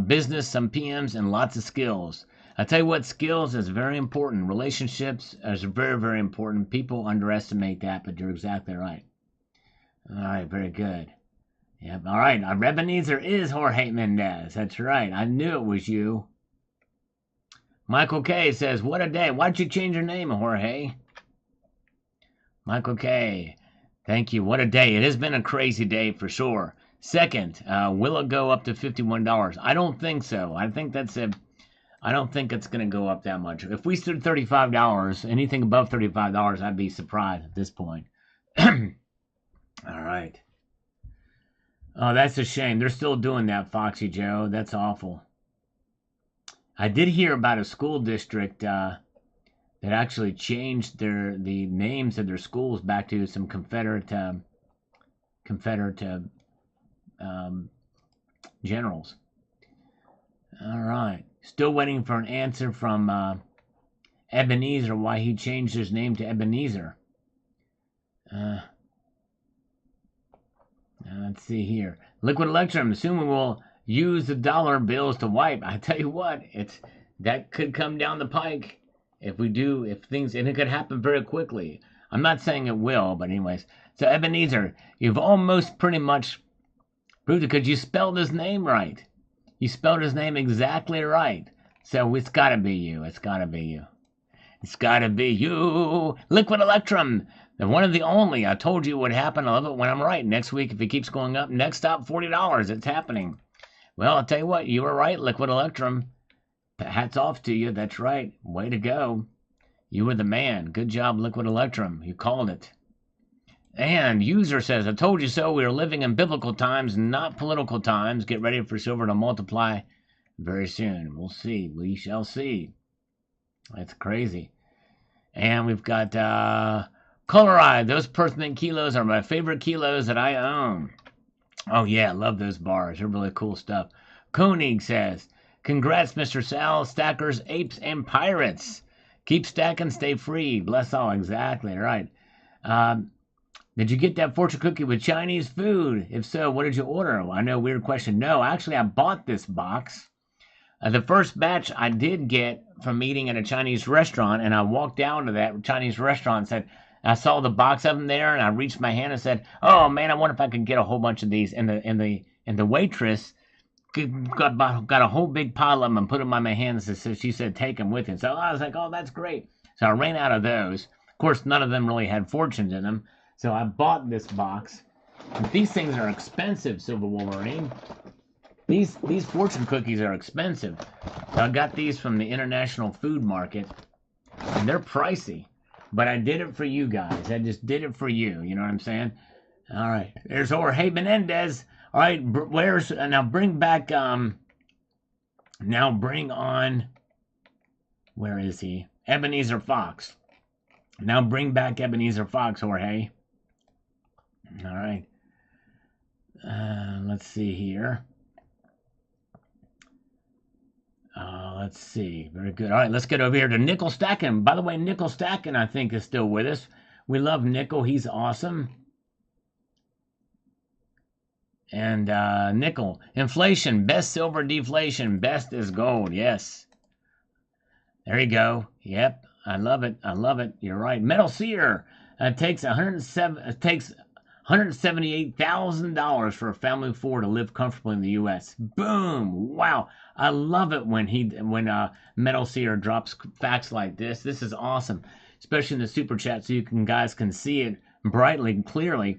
Business, some PMs, and lots of skills. I tell you what, skills is very important. Relationships is very, very important. People underestimate that, but you're exactly right. All right, very good. Yep. All right, our Ebenezer is Jorge Mendez. That's right. I knew it was you. Michael K says, "What a day! Why'd you change your name, Jorge?" Michael K, thank you. What a day! It has been a crazy day for sure. Second, will it go up to $51? I don't think so. I don't think it's going to go up that much. If we stood $35, anything above $35, I'd be surprised at this point. All right. Oh, that's a shame. They're still doing that, Foxy Joe. That's awful. I did hear about a school district that actually changed the names of their schools back to some Confederate generals. All right. Still waiting for an answer from Ebenezer why he changed his name to Ebenezer. Let's see here. Liquid Electrum, assuming we'll use the dollar bills to wipe. I tell you what, that could come down the pike if we do, and it could happen very quickly. I'm not saying it will, but anyways. So Ebenezer, you've almost pretty much proved it because you spelled his name right. You spelled his name exactly right. So it's gotta be you. It's gotta be you. It's gotta be you. Liquid Electrum. The one of the only. I told you what would happen. I love it when I'm right. Next week, if it keeps going up, next stop, $40. It's happening. Well, I'll tell you what. You were right, Liquid Electrum. Hats off to you. That's right. Way to go. You were the man. Good job, Liquid Electrum. You called it. And User says, "I told you so. We are living in biblical times, not political times. Get ready for silver to multiply very soon." We'll see. We shall see. That's crazy. And we've got Coloride. Those Perth Mint kilos are my favorite kilos that I own. Oh, yeah. I love those bars. They're really cool stuff. Koenig says, "Congrats, Mr. Sal, stackers, apes, and pirates. Keep stacking, stay free. Bless all." Exactly. Right. Did you get that fortune cookie with Chinese food? If so, what did you order? Well, I know, weird question. No, actually, I bought this box. The first batch I did get from eating at a Chinese restaurant, and I walked down to that Chinese restaurant and said, I saw the box of them there, and I reached my hand and said, "Oh man, I wonder if I could get a whole bunch of these." And the waitress got a whole big pile of them and put them on my hands. So she said, "Take them with you." So I was like, "Oh, that's great." So I ran out of those. Of course, none of them really had fortunes in them. So I bought this box. These things are expensive, Silver Wolverine. These fortune cookies are expensive. So I got these from the International Food Market, and they're pricey. But I did it for you guys. I just did it for you. You know what I'm saying? All right. There's Jorge Menendez. All right. Now bring back now bring on, where is he? Ebenezer Fox. Now bring back Ebenezer Fox, Jorge. All right. Let's see here. Let's see. Very good. All right, let's get over here to Nickel Stacking. By the way, Nickel Stacking, I think, is still with us. We love Nickel. He's awesome. And nickel. Inflation. Best silver deflation. Best is gold. Yes. There you go. Yep. I love it. I love it. You're right. Metal Seer. Takes $178,000 for a family of 4 to live comfortably in the U.S. Boom! Wow! I love it when Metal Seer drops facts like this. This is awesome, especially in the super chat, so you guys can see it brightly and clearly.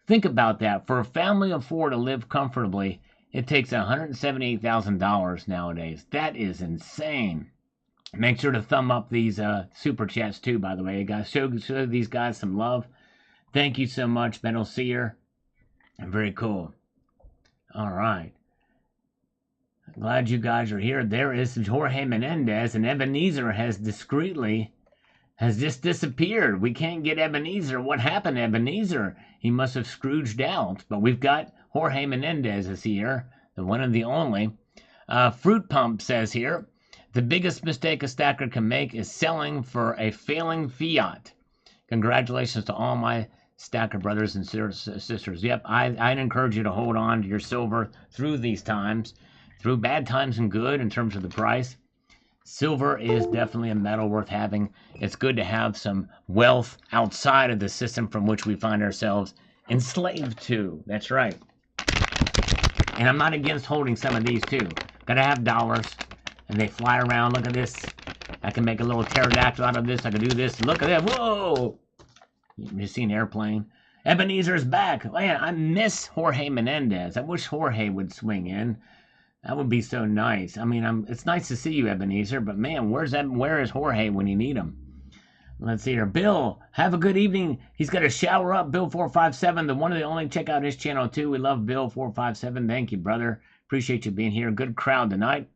Think about that. For a family of 4 to live comfortably, it takes $178,000 nowadays. That is insane. Make sure to thumb up these super chats too, by the way, guys. Show these guys some love. Thank you so much, Metal Seer. Very cool. All right. Glad you guys are here. There is Jorge Menendez, and Ebenezer has just disappeared. We can't get Ebenezer. What happened to Ebenezer? He must have Scrooged out. But we've got Jorge Menendez is here, the one and the only. Fruit Pump says here, the biggest mistake a stacker can make is selling for a failing fiat. Congratulations to all my stacker brothers and sisters. Yep, I'd encourage you to hold on to your silver through these times, through bad times and good in terms of the price. Silver is definitely a metal worth having. It's good to have some wealth outside of the system from which we find ourselves enslaved to. That's right. And I'm not against holding some of these too. Gotta have dollars. And they fly around. Look at this. I can make a little pterodactyl out of this. I can do this. Look at that. Whoa! You see an airplane. Ebenezer's back. Man, I miss Jorge Menendez. I wish Jorge would swing in. That would be so nice. I mean, it's nice to see you, Ebenezer, but man, where is Jorge when you need him? Let's see here. Bill, have a good evening. He's got to shower up. Bill457, the one and the only. Check out his channel too. We love Bill457. Thank you, brother. Appreciate you being here. Good crowd tonight.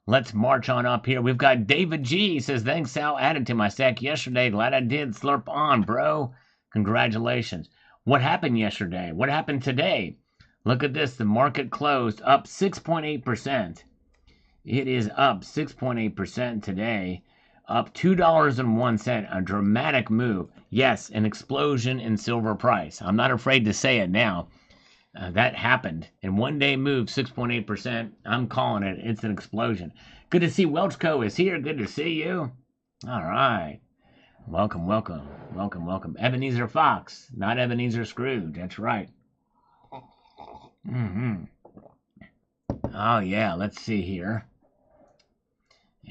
Let's march on up here. We've got David G. Says, thanks, Sal. Added to my stack yesterday. Glad I did. Slurp on, bro. Congratulations. What happened yesterday? What happened today? Look at this. The market closed up 6.8%. It is up 6.8% today. Up $2.01. A dramatic move. Yes, an explosion in silver price. I'm not afraid to say it now. That happened. In one day move, 6.8%. I'm calling it. It's an explosion. Good to see Welchco is here. Good to see you. All right. Welcome, welcome. Welcome, welcome. Ebenezer Fox, not Ebenezer Scrooge. That's right. Mm-hmm. Oh, yeah. Let's see here.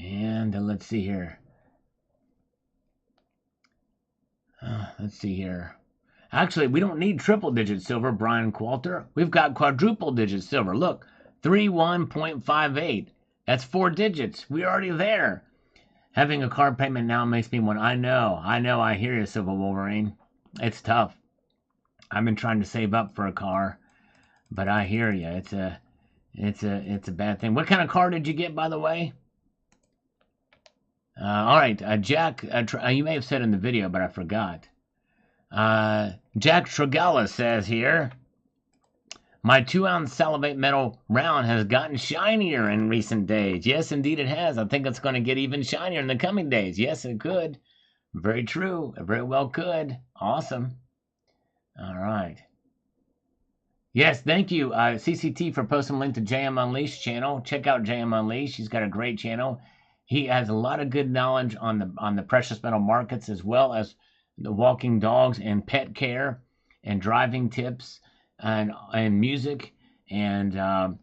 And let's see here. Let's see here. Actually, we don't need triple-digit silver, Brian Qualter. We've got quadruple-digit silver. Look, 31.58. That's 4 digits. We're already there. Having a car payment now makes me want. I know. I hear you, Silver Wolverine. It's tough. I've been trying to save up for a car, but I hear you. It's a bad thing. What kind of car did you get, by the way? All right, Jack. You may have said in the video, but I forgot. Jack Tragala says here, my 2-ounce salivate metal round has gotten shinier in recent days. Yes, indeed it has. I think it's going to get even shinier in the coming days. Yes, it could. Very true. It very well could. Awesome. All right. Yes, thank you, CCT, for posting a link to JM Unleashed channel. Check out JM Unleashed. He's got a great channel. He has a lot of good knowledge on the precious metal markets, as well as the walking dogs and pet care and driving tips and music and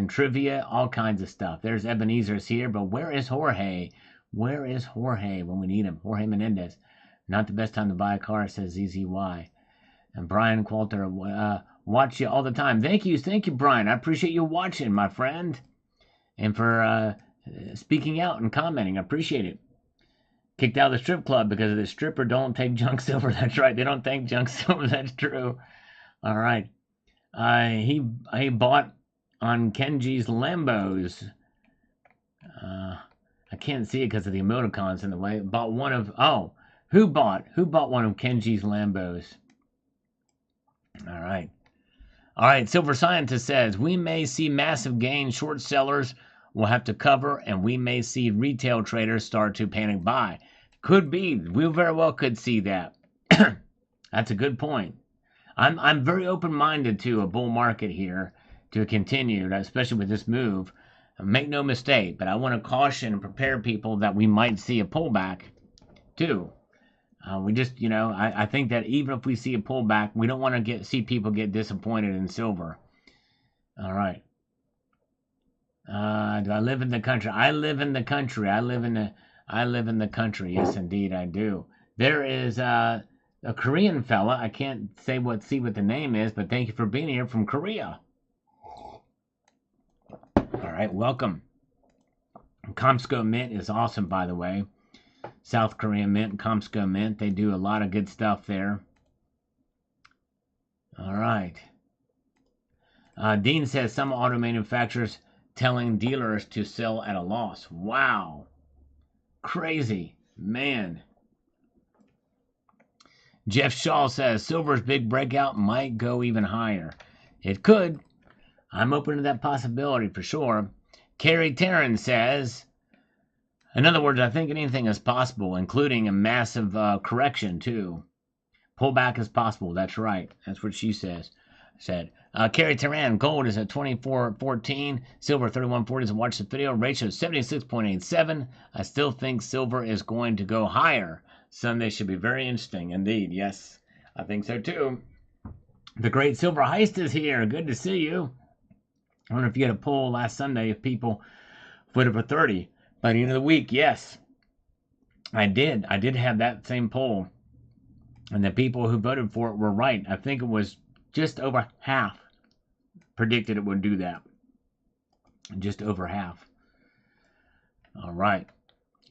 trivia, all kinds of stuff. There's Ebenezer's here, but where is Jorge? Where is Jorge when we need him? Jorge Menendez. Not the best time to buy a car, says ZZY. And Brian Qualter, watch you all the time. Thank you, Brian. I appreciate you watching, my friend, and for speaking out and commenting. I appreciate it. Kicked out of the strip club because the stripper don't take junk silver. That's right. They don't take junk silver. That's true. All right. He bought on Kenji's Lambos. I can't see it because of the emoticons in the way. Bought one of who bought one of Kenji's Lambos? All right. Silver Scientist says we may see massive gains. Short sellers will have to cover, and we may see retail traders start to panic buy. Could be. We very well could see that. That's a good point. I'm very open-minded to a bull market here to continue, especially with this move. Make no mistake, but I want to caution and prepare people that we might see a pullback too. We just, I think that even if we see a pullback, we don't want to see people get disappointed in silver. All right. Do I live in the country? I live in the country. I live in the country. Yes, indeed, I do. There is a Korean fella. I can't see what the name is, but thank you for being here from Korea. All right, welcome. Comsco Mint is awesome, by the way. South Korean Mint, Comsco Mint. They do a lot of good stuff there. All right. Dean says some auto manufacturers telling dealers to sell at a loss. Wow. Crazy. Man. Jeff Shaw says silver's big breakout might go even higher. It could. I'm open to that possibility for sure. Carrie Taryn says, in other words, I think anything is possible, including a massive correction too. Pullback is possible. That's right. That's what she said. Carrie Taryn, gold is at 24.14, silver 31.40. So watch the video. Ratio 76.87. I still think silver is going to go higher. Sunday should be very interesting indeed. Yes, I think so too. The Great Silver Heist is here. Good to see you. I wonder if you had a poll last Sunday if people voted for 30 by the end of the week. Yes, I did. I did have that same poll. And the people who voted for it were right. I think it was just over half predicted it would do that. Just over half. All right.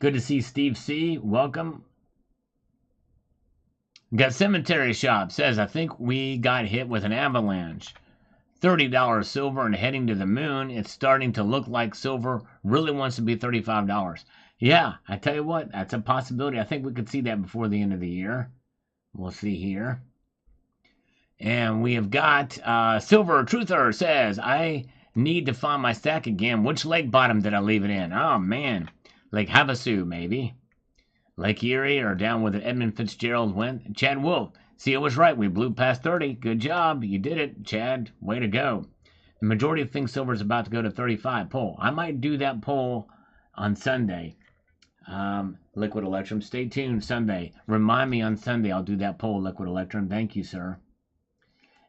Good to see Steve C. Welcome. Got Cemetery Shop says, I think we got hit with an avalanche. $30 silver and heading to the moon. It's starting to look like silver really wants to be $35. Yeah, I tell you what, that's a possibility. I think we could see that before the end of the year. We'll see here. And we have got Silver Truther says, I need to find my stack again. Which lake bottom did I leave it in? Oh, man. Lake Havasu, maybe. Lake Erie or down where the Edmund Fitzgerald went. Chad Wolf. See, I was right. We blew past 30. Good job. You did it, Chad. Way to go. The majority think silver is about to go to 35. Poll. I might do that poll on Sunday. Liquid Electrum. Stay tuned Sunday. Remind me on Sunday. I'll do that poll, Liquid Electrum. Thank you, sir.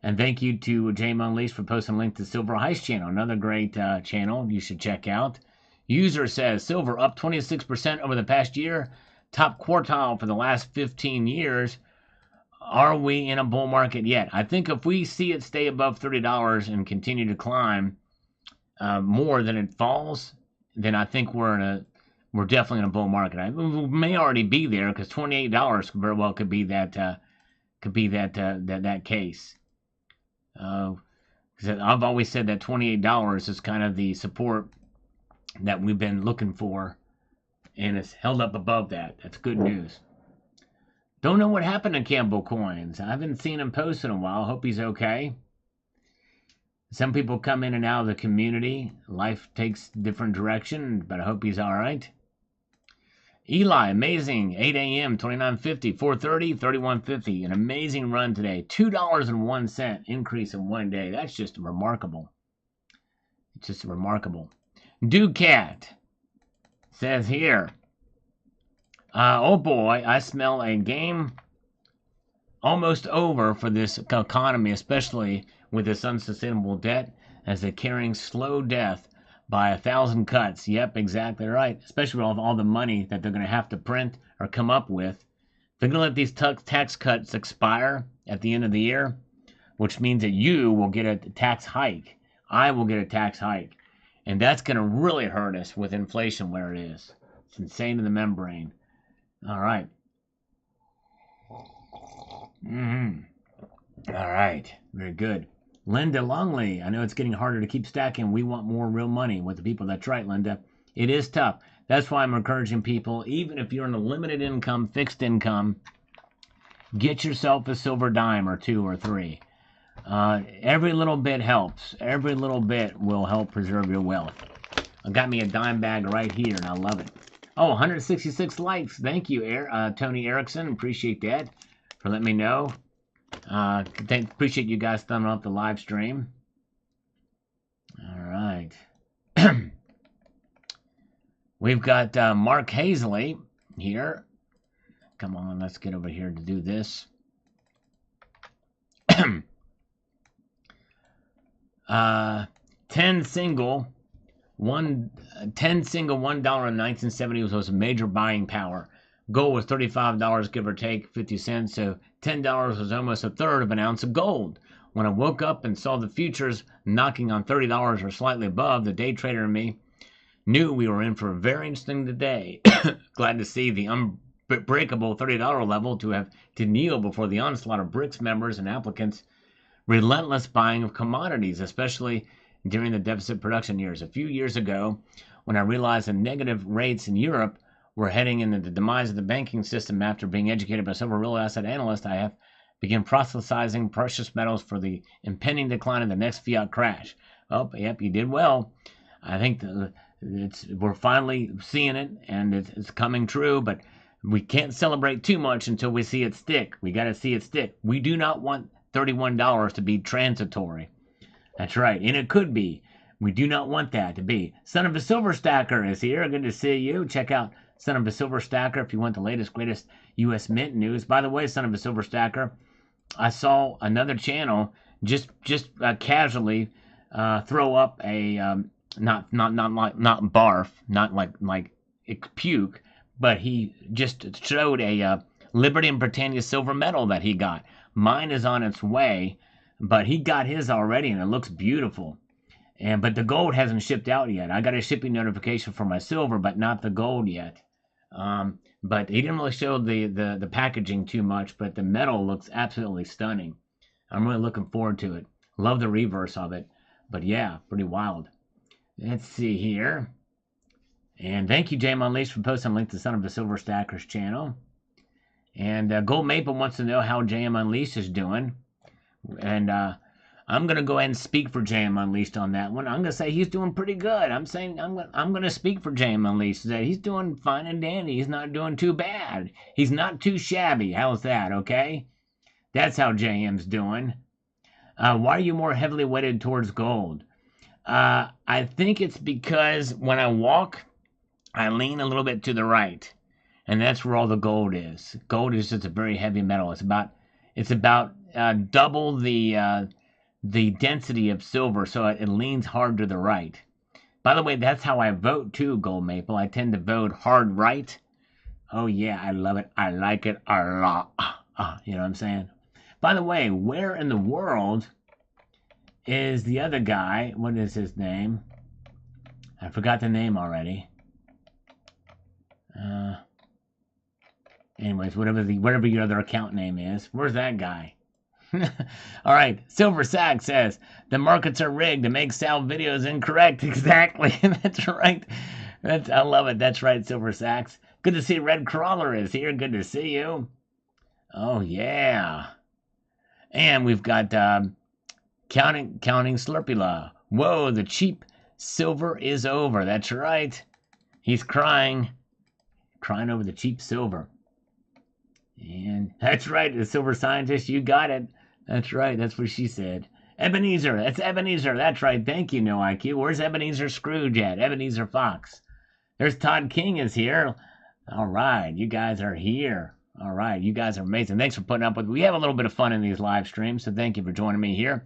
And thank you to James Unleashed for posting a link to Silver Heist channel. Another great channel you should check out. User says, silver up 26% over the past year. Top quartile for the last 15 years. Are we in a bull market yet? I think if we see it stay above $30 and continue to climb more than it falls, then I think we're definitely in a bull market. We may already be there because $28 very well could be that case. I've always said that $28 is kind of the support that we've been looking for, and it's held up above that. That's good news. Don't know what happened to Campbell Coins. I haven't seen him post in a while. Hope he's okay. Some people come in and out of the community. Life takes different direction, but I hope he's all right. Eli, amazing. 8 a.m., 29.50, 4:30, 31.50. An amazing run today. $2.01 increase in one day. That's just remarkable. It's just remarkable. Ducat says here, oh boy, I smell a game almost over for this economy, especially with this unsustainable debt, as they're carrying slow death by 1,000 cuts. Yep, exactly right. Especially with all the money that they're going to have to print or come up with. They're going to let these tax cuts expire at the end of the year, which means that you will get a tax hike. I will get a tax hike. And that's going to really hurt us with inflation where it is. It's insane in the membrane. All right. All right. Very good. Linda Longley. I know it's getting harder to keep stacking. We want more real money with the people. That's right, Linda. It is tough. That's why I'm encouraging people, even if you're in a limited income, fixed income, get yourself a silver dime or two or three. Every little bit helps. Every little bit will help preserve your wealth. I got me a dime bag right here, and I love it. Oh, 166 likes. Thank you, Tony Erickson. Appreciate that for letting me know. Appreciate you guys thumbing up the live stream. All right. We've got Mark Hazley here. Come on, let's get over here to do this. 10 single $1 in 1970 was a major buying power. Gold was $35, give or take 50 cents, so $10 was almost a third of an ounce of gold. When I woke up and saw the futures knocking on $30 or slightly above, the day trader and me knew we were in for a very interesting day. Glad to see the unbreakable $30 level to kneel before the onslaught of BRICS members and applicants' relentless buying of commodities, especially during the deficit production years. A few years ago, when I realized the negative rates in Europe were heading into the demise of the banking system after being educated by several real asset analysts, I have begun proselytizing precious metals for the impending decline of the next fiat crash. Oh, yep, you did well. I think we're finally seeing it, and it's coming true, but we can't celebrate too much until we see it stick. We got to see it stick. We do not want $31 to be transitory. That's right, and it could be. We do not want that to be. Son of a Silver Stacker is here. Good to see you. Check out Son of a Silver Stacker if you want the latest, greatest U.S. Mint news. By the way, Son of a Silver Stacker, I saw another channel just casually throw up a not barf, not like puke, but he just showed a Liberty and Britannia silver medal that he got. Mine is on its way, but he got his already, and it looks beautiful. But the gold hasn't shipped out yet. I got a shipping notification for my silver, but not the gold yet. But he didn't really show the packaging too much, but the metal looks absolutely stunning. I'm really looking forward to it. Love the reverse of it. But yeah, pretty wild. Let's see here. And thank you, Jam Unleashed, for posting a link to Son of the Silver Stacker's channel. And Gold Maple wants to know how JM Unleashed is doing. And I'm going to go ahead and speak for JM Unleashed on that one. I'm going to say he's doing pretty good. I'm going to speak for JM Unleashed. That he's doing fine and dandy. He's not doing too bad. He's not too shabby. How's that, okay? That's how JM's doing. Why are you more heavily weighted towards gold? I think it's because when I walk, I lean a little bit to the right. And that's where all the gold is. Gold is just a very heavy metal. It's about double the density of silver, so it leans hard to the right. By the way, that's how I vote too, Gold Maple. I tend to vote hard right. Oh yeah, I love it. I like it a lot. You know what I'm saying? By the way, where in the world is the other guy? What is his name? I forgot the name already. Anyways, whatever your other account name is, where's that guy? All right, Silver Sack says the markets are rigged to make Sal videos incorrect. Exactly, that's right. I love it. That's right, Silver Sacks. Good to see Red Crawler is here. Good to see you. Oh yeah, and we've got counting Slurpula. Whoa, the cheap silver is over. That's right. He's crying over the cheap silver. And that's right, the silver scientist, you got it. That's right, that's what she said. Ebenezer, that's Ebenezer, that's right. Thank you, No IQ. Where's Ebenezer Scrooge at? Ebenezer Fox. There's Todd King is here. All right, you guys are here. All right, you guys are amazing. Thanks for putting up with me. We have a little bit of fun in these live streams, so thank you for joining me here.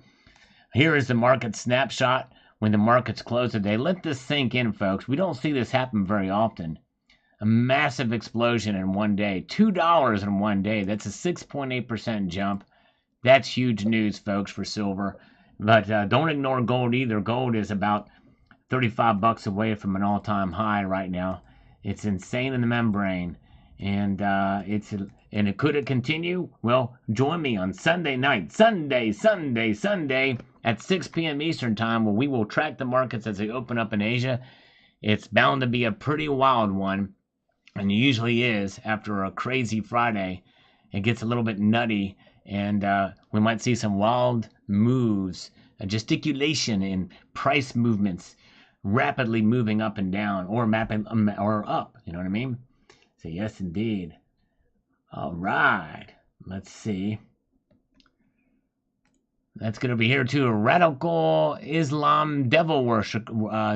Here is the market snapshot when the markets close today. Let this sink in, folks. We don't see this happen very often. A massive explosion in one day. $2 in one day. That's a 6.8% jump. That's huge news, folks, for silver. But don't ignore gold either. Gold is about $35 away from an all-time high right now. It's insane in the membrane. And could it continue? Well, join me on Sunday night. Sunday at 6 p.m. Eastern Time, where we will track the markets as they open up in Asia. It's bound to be a pretty wild one. And it usually is after a crazy Friday. It gets a little bit nutty, and we might see some wild moves, gesticulation, and price movements. rapidly moving up and down, or mapping or up. You know what I mean? So yes, indeed. All right. Let's see. That's going to be here too. Radical Islam devil worship,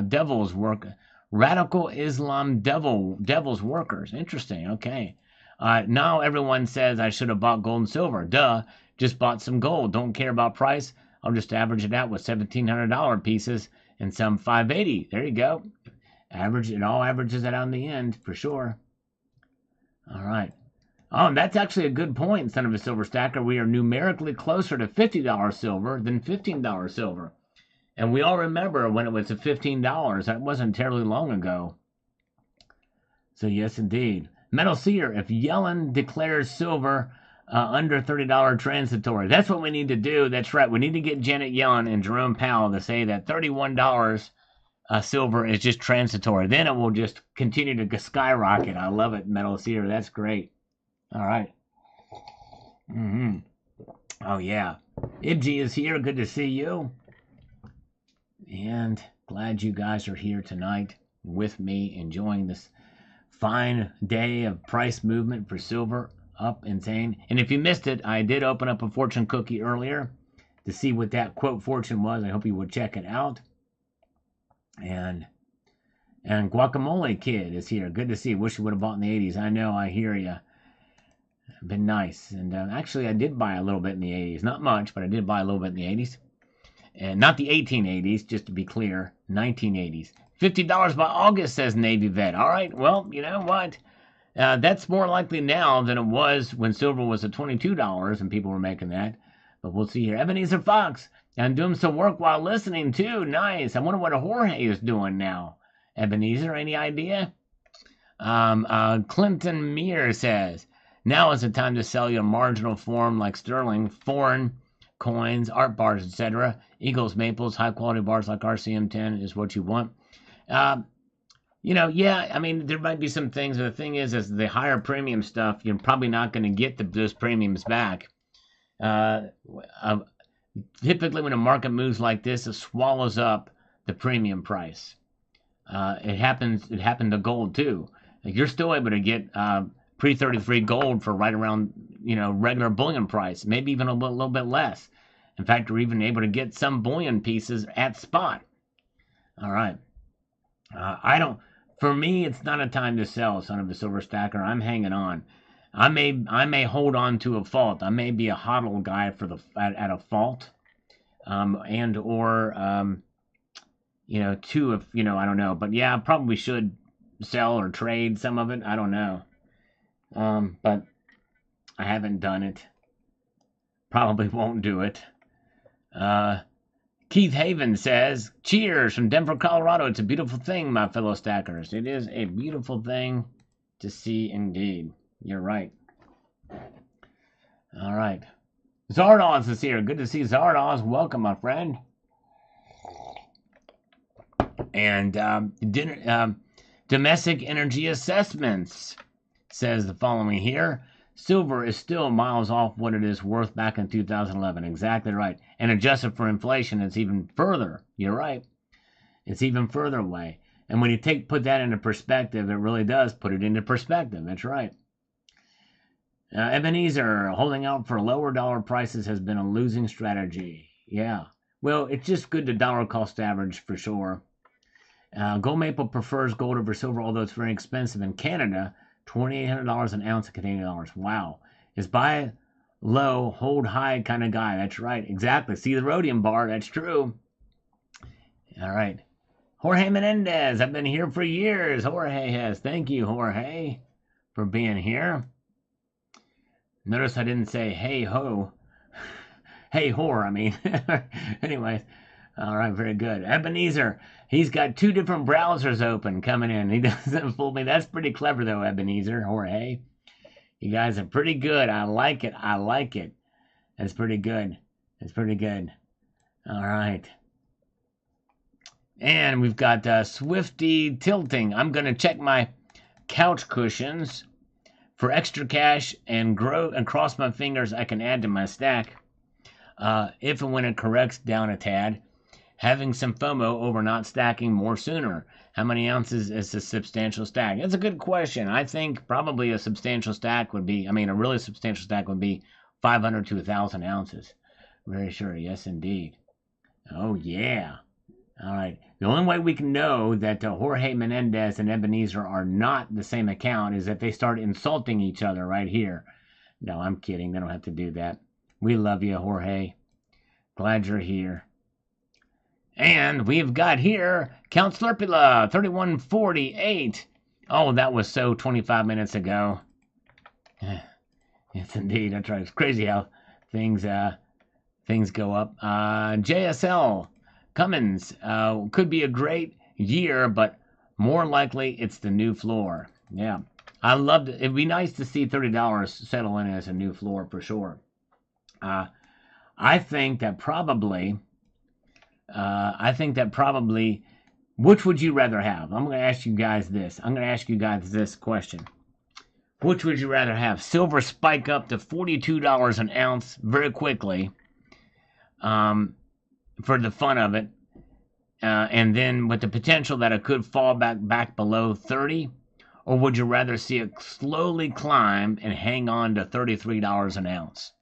devils work. Radical Islam devils workers. Interesting. Okay. Now everyone says I should have bought gold and silver. Duh. Just bought some gold. Don't care about price. I'll just average it out with $1,700 pieces and some 580. There you go. Average. It all averages it out in the end for sure. All right. Oh, that's actually a good point, son of a silver stacker. We are numerically closer to $50 silver than $15 silver. And we all remember when it was at $15. That wasn't terribly long ago. So yes, indeed. Metal Seer, if Yellen declares silver under $30 transitory, that's what we need to do. That's right. We need to get Janet Yellen and Jerome Powell to say that $31 silver is just transitory. Then it will just continue to skyrocket. I love it, Metal Seer. That's great. All right. Oh, yeah. Ibji is here. Good to see you. And glad you guys are here tonight with me, enjoying this fine day of price movement for silver. Up insane. And if you missed it, I did open up a fortune cookie earlier to see what that quote fortune was. I hope you would check it out. And Guacamole Kid is here. Good to see. Wish you would have bought in the 80s. I know. I hear you. Been nice. And actually, I did buy a little bit in the 80s. Not much, but I did buy a little bit in the 80s. And not the 1880s, just to be clear. 1980s. $50 by August, says Navy Vet. All right, well, you know what? That's more likely now than it was when silver was at $22 and people were making that. But we'll see here. Ebenezer Fox. I'm doing some work while listening, too. Nice. I wonder what a Jorge is doing now. Ebenezer, any idea? Clinton Meir says, now is the time to sell your marginal form like sterling, foreign coins, art bars, etc. Eagles, maples, high-quality bars like RCM10 is what you want. Yeah, I mean, there might be some things. The thing is the higher premium stuff, you're probably not going to get those premiums back. Typically, when a market moves like this, it swallows up the premium price. It happened to gold, too. Like, you're still able to get pre-33 gold for right around, regular bullion price, maybe even a little bit less. In fact, we're even able to get some bullion pieces at spot. All right. For me, it's not a time to sell, son of a silver stacker. I'm hanging on. I may hold on to a fault. I may be a hodl guy at a fault, I don't know. But yeah, I probably should sell or trade some of it. I don't know. But I haven't done it. Probably won't do it. Keith Haven says, cheers from Denver, Colorado. It's a beautiful thing, my fellow stackers. It is a beautiful thing to see indeed. You're right. All right. Zardoz is here. Good to see Zardoz. Welcome, my friend. And Domestic Energy Assessments says the following here. Silver is still miles off what it is worth back in 2011. Exactly right. And adjusted for inflation, it's even further. You're right. It's even further away. And when you put that into perspective, it really does put it into perspective. That's right. Ebenezer, holding out for lower dollar prices has been a losing strategy. Yeah. Well, it's just good to dollar cost average for sure. Gold Maple prefers gold over silver, although it's very expensive in Canada. $2,800 an ounce of Canadian dollars. Wow. Is buy low, hold high kind of guy. That's right. Exactly. See the rhodium bar. That's true. All right. Jorge Menendez. I've been here for years. Jorge has. Thank you, Jorge, for being here. Notice I didn't say hey ho. Hey whore, I mean. Anyways. All right, very good. Ebenezer, he's got two different browsers open coming in. He doesn't fool me. That's pretty clever, though, Ebenezer, Jorge. You guys are pretty good. I like it. I like it. That's pretty good. That's pretty good. All right. And we've got Swifty Tilting. I'm going to check my couch cushions for extra cash and cross my fingers I can add to my stack if and when it corrects down a tad. having some FOMO over not stacking more sooner. How many ounces is a substantial stack? That's a good question. I think probably a substantial stack would be, a really substantial stack would be 500 to 1,000 ounces. Very sure. Yes, indeed. Oh, yeah. All right. The only way we can know that Jorge Menendez and Ebenezer are not the same account is if they start insulting each other right here. No, I'm kidding. They don't have to do that. We love you, Jorge. Glad you're here. And we've got here Count Slurpula, 3148. Oh, that was so 25 minutes ago. Yes, indeed. That's right. It's crazy how things go up. JSL Cummins could be a great year, but more likely it's the new floor. Yeah. I loved it. It'd be nice to see $30 settle in as a new floor for sure. I think that probably, which would you rather have? I'm going to ask you guys this. I'm going to ask you guys this question. Which would you rather have? Silver spike up to $42 an ounce very quickly for the fun of it, and then with the potential that it could fall back below 30, or would you rather see it slowly climb and hang on to $33 an ounce?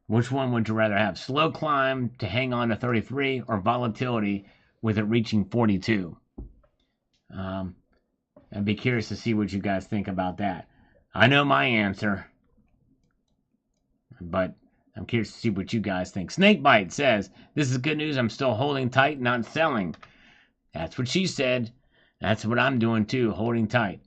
Which one would you rather have? Slow climb to hang on to 33 or volatility with it reaching 42? I'd be curious to see what you guys think about that. I know my answer, but I'm curious to see what you guys think. Snakebite says, this is good news. I'm still holding tight, not selling. That's what she said. That's what I'm doing too, holding tight.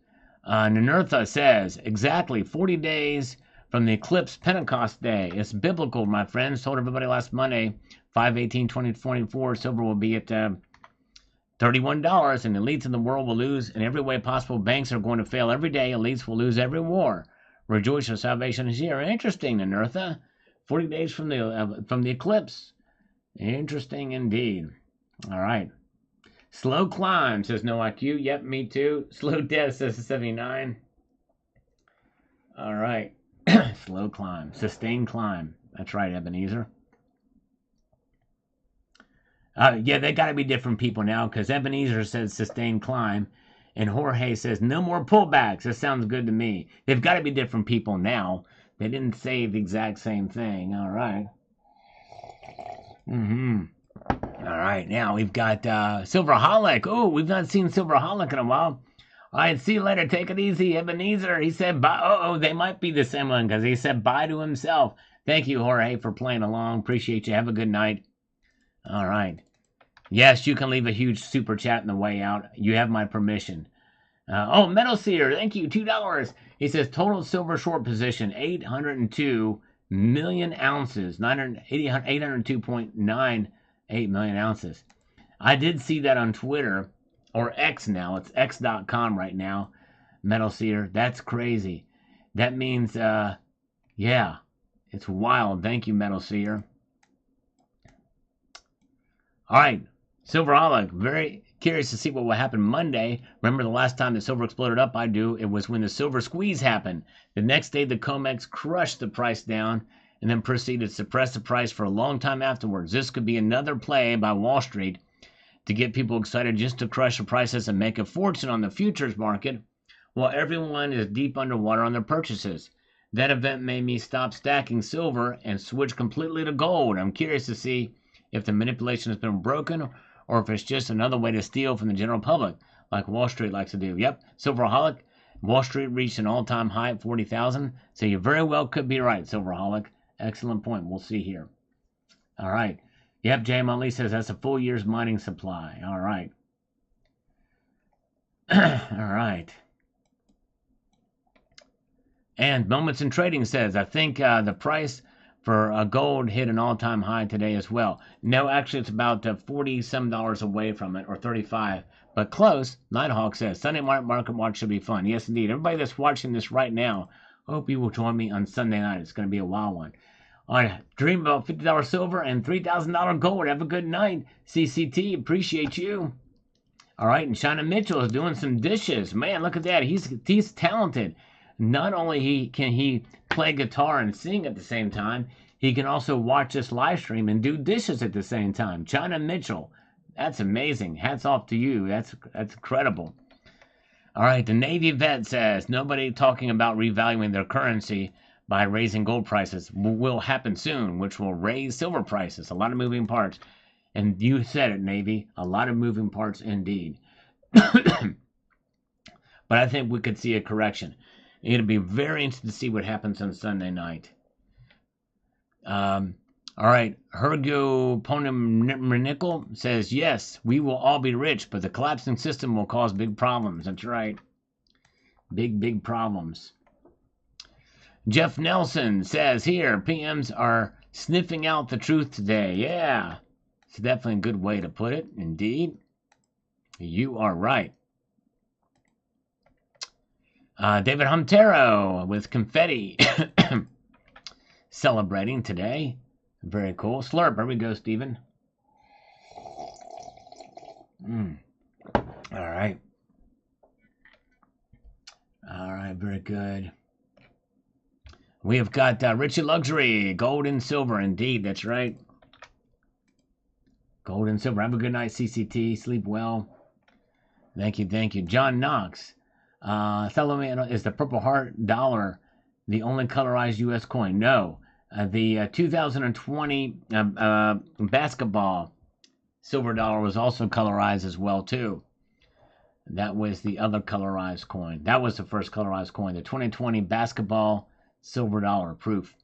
Ninurtha says, exactly 40 days from the eclipse Pentecost Day. It's biblical, my friends. Told everybody last Monday, 5/18/2024, silver will be at $31, and elites in the world will lose in every way possible. Banks are going to fail every day. Elites will lose every war. Rejoice, your salvation is here. Interesting, Ninurtha. 40 days from the eclipse. Interesting indeed. All right. Slow climb, says no IQ. Yep, me too. Slow death, says 79. All right. Slow climb. Sustained climb. That's right, Ebenezer. Yeah, they got to be different people now, because Ebenezer says sustained climb, and Jorge says no more pullbacks. That sounds good to me. They've got to be different people now. They didn't say the exact same thing. All right. All right, now we've got Silverholic. Oh, we've not seen Silverholic in a while. All right, see you later. Take it easy, Ebenezer. He said bye. Oh, they might be the same one, because he said bye to himself. Thank you, Jorge, for playing along. Appreciate you. Have a good night. All right. Yes, you can leave a huge super chat on the way out. You have my permission. Metal Seer, thank you, $2. He says total silver short position 802 million ounces, 802.98 million ounces. I did see that on Twitter, or X now. It's x.com right now. Metal Seer, that's crazy. That means, yeah, it's wild. Thank you, Metal Seer. All right, Silverholic, very curious to see what will happen Monday. Remember the last time the silver exploded up, it was when the silver squeeze happened. The next day, the COMEX crushed the price down and then proceeded to suppress the price for a long time afterwards. This could be another play by Wall Street to get people excited just to crush the prices and make a fortune on the futures market while everyone is deep underwater on their purchases. That event made me stop stacking silver and switch completely to gold. I'm curious to see if the manipulation has been broken or if it's just another way to steal from the general public, like Wall Street likes to do. Yep, Silverholic, Wall Street reached an all-time high at 40,000, so you very well could be right, Silverholic. Excellent point. We'll see here. All right. Yep, Jay Motley says that's a full year's mining supply. All right. All right. And Moments in Trading says, I think the price for gold hit an all-time high today as well. No, actually, it's about $40-some away from it, or 35, but close. Nighthawk says, Sunday Market Watch should be fun. Yes, indeed. Everybody that's watching this right now, hope you will join me on Sunday night. It's going to be a wild one. All right, dream about $50 silver and $3,000 gold. Have a good night. CCT, appreciate you. All right, and Shauna Mitchell is doing some dishes. Man, look at that. He's talented. Not only can he play guitar and sing at the same time, He can also watch this live stream and do dishes at the same time. China Mitchell, that's amazing. Hats off to you. That's incredible. All right, the Navy vet says nobody talking about revaluing their currency by raising gold prices will happen soon, which will raise silver prices. A lot of moving parts. And you said it, Navy, a lot of moving parts indeed. But I think we could see a correction. It'll be very interesting to see what happens on Sunday night. All right, Hergo Ponimnickel says, yes, we will all be rich, but the collapsing system will cause big problems. That's right. Big problems. Jeff Nelson says here, PMs are sniffing out the truth today. Yeah, it's definitely a good way to put it. Indeed. You are right. David Humtero with confetti celebrating today. Very cool. Slurp. There we go, Stephen. All right. All right. Very good. We have got Richie Luxury, gold and silver. Indeed, that's right. Gold and silver. Have a good night, CCT. Sleep well. Thank you. John Knox. Thelonian, is the Purple Heart dollar the only colorized U.S. coin? No. The 2020 basketball silver dollar was also colorized as well, too. That was the other colorized coin. That was the first colorized coin. The 2020 basketball silver dollar proof.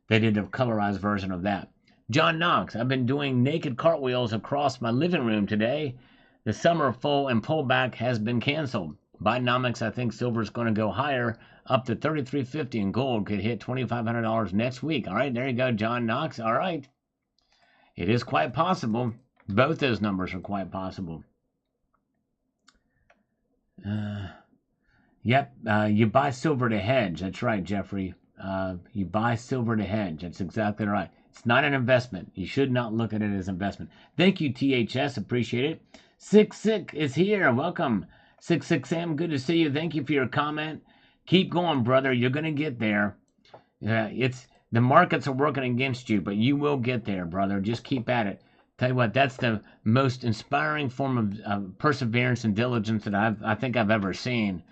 They did a colorized version of that. John Knox, I've been doing naked cartwheels across my living room today. The summer full and pullback has been canceled. Bidenomics, I think silver is going to go higher, up to $33.50, and gold could hit $2,500 next week. All right, there you go, John Knox. All right. It is quite possible. Both those numbers are quite possible. Yep, you buy silver to hedge. That's right, Jeffrey. You buy silver to hedge. That's exactly right. It's not an investment. You should not look at it as investment. Thank you, THS. Appreciate it. Sick is here. Welcome. 66M, good to see you. Thank you for your comment. Keep going, brother. You're going to get there. It's the markets are working against you, but you will get there, brother. Just keep at it. Tell you what, that's the most inspiring form of perseverance and diligence that I think I've ever seen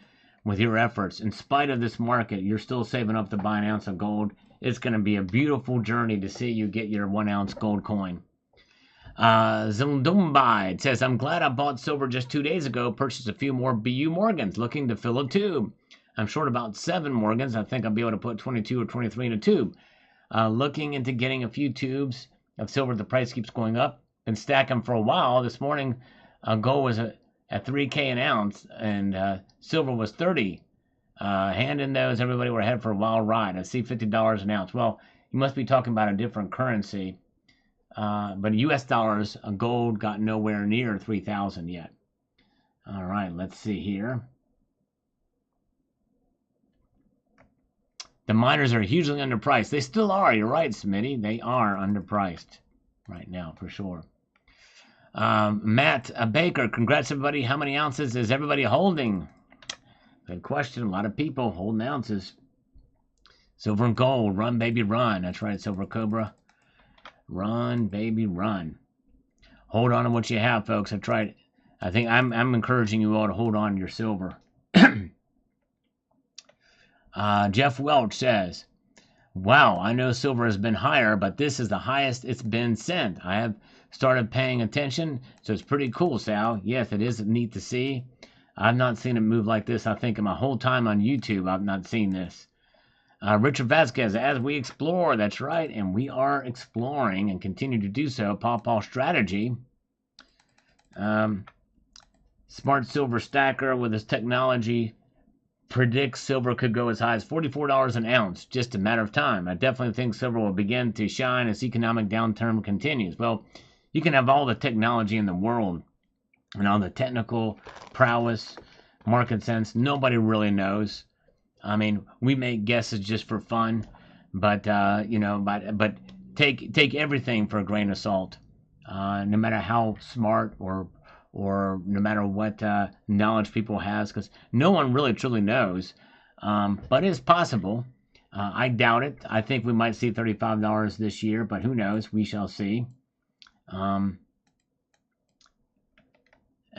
with your efforts. In spite of this market, you're still saving up to buy an ounce of gold. It's going to be a beautiful journey to see you get your 1 ounce gold coin. Zundumbai says, I'm glad I bought silver just 2 days ago, purchased a few more BU Morgans, looking to fill a tube. I'm short about 7 Morgans. I think I'll be able to put 22 or 23 in a tube. Looking into getting a few tubes of silver. The price keeps going up. Been stacking for a while. This morning, gold was at $3K an ounce, and silver was 30. Hand in those, everybody were ahead for a wild ride. I see $50 an ounce. Well, you must be talking about a different currency. But U.S. dollars, gold got nowhere near 3,000 yet. All right, let's see here. The miners are hugely underpriced. They still are. You're right, Smitty. They are underpriced right now, for sure. Matt Baker, congrats, everybody. How many ounces is everybody holding? Good question. A lot of people holding ounces. Silver and gold. Run, baby, run. That's right, Silver Cobra. Run, baby, run. Hold on to what you have, folks. I think I'm encouraging you all to hold on to your silver. Jeff Welch says, wow, I know silver has been higher, but this is the highest it's been since. I have started paying attention, so it's pretty cool, Sal. Yes, it is neat to see. I've not seen it move like this, I think, in my whole time on YouTube. I've not seen this. Richard Vasquez, as we explore, that's right, and we are exploring and continue to do so. Pawpaw Strategy. Smart Silver Stacker with his technology predicts silver could go as high as $44 an ounce, just a matter of time. I definitely think silver will begin to shine as economic downturn continues. Well, you can have all the technology in the world and all the technical prowess, market sense. Nobody really knows. I mean, we make guesses just for fun, but but take everything for a grain of salt. No matter how smart or no matter what knowledge people has, because no one really truly knows. But it's possible. I doubt it. I think we might see $35 this year, but who knows? We shall see.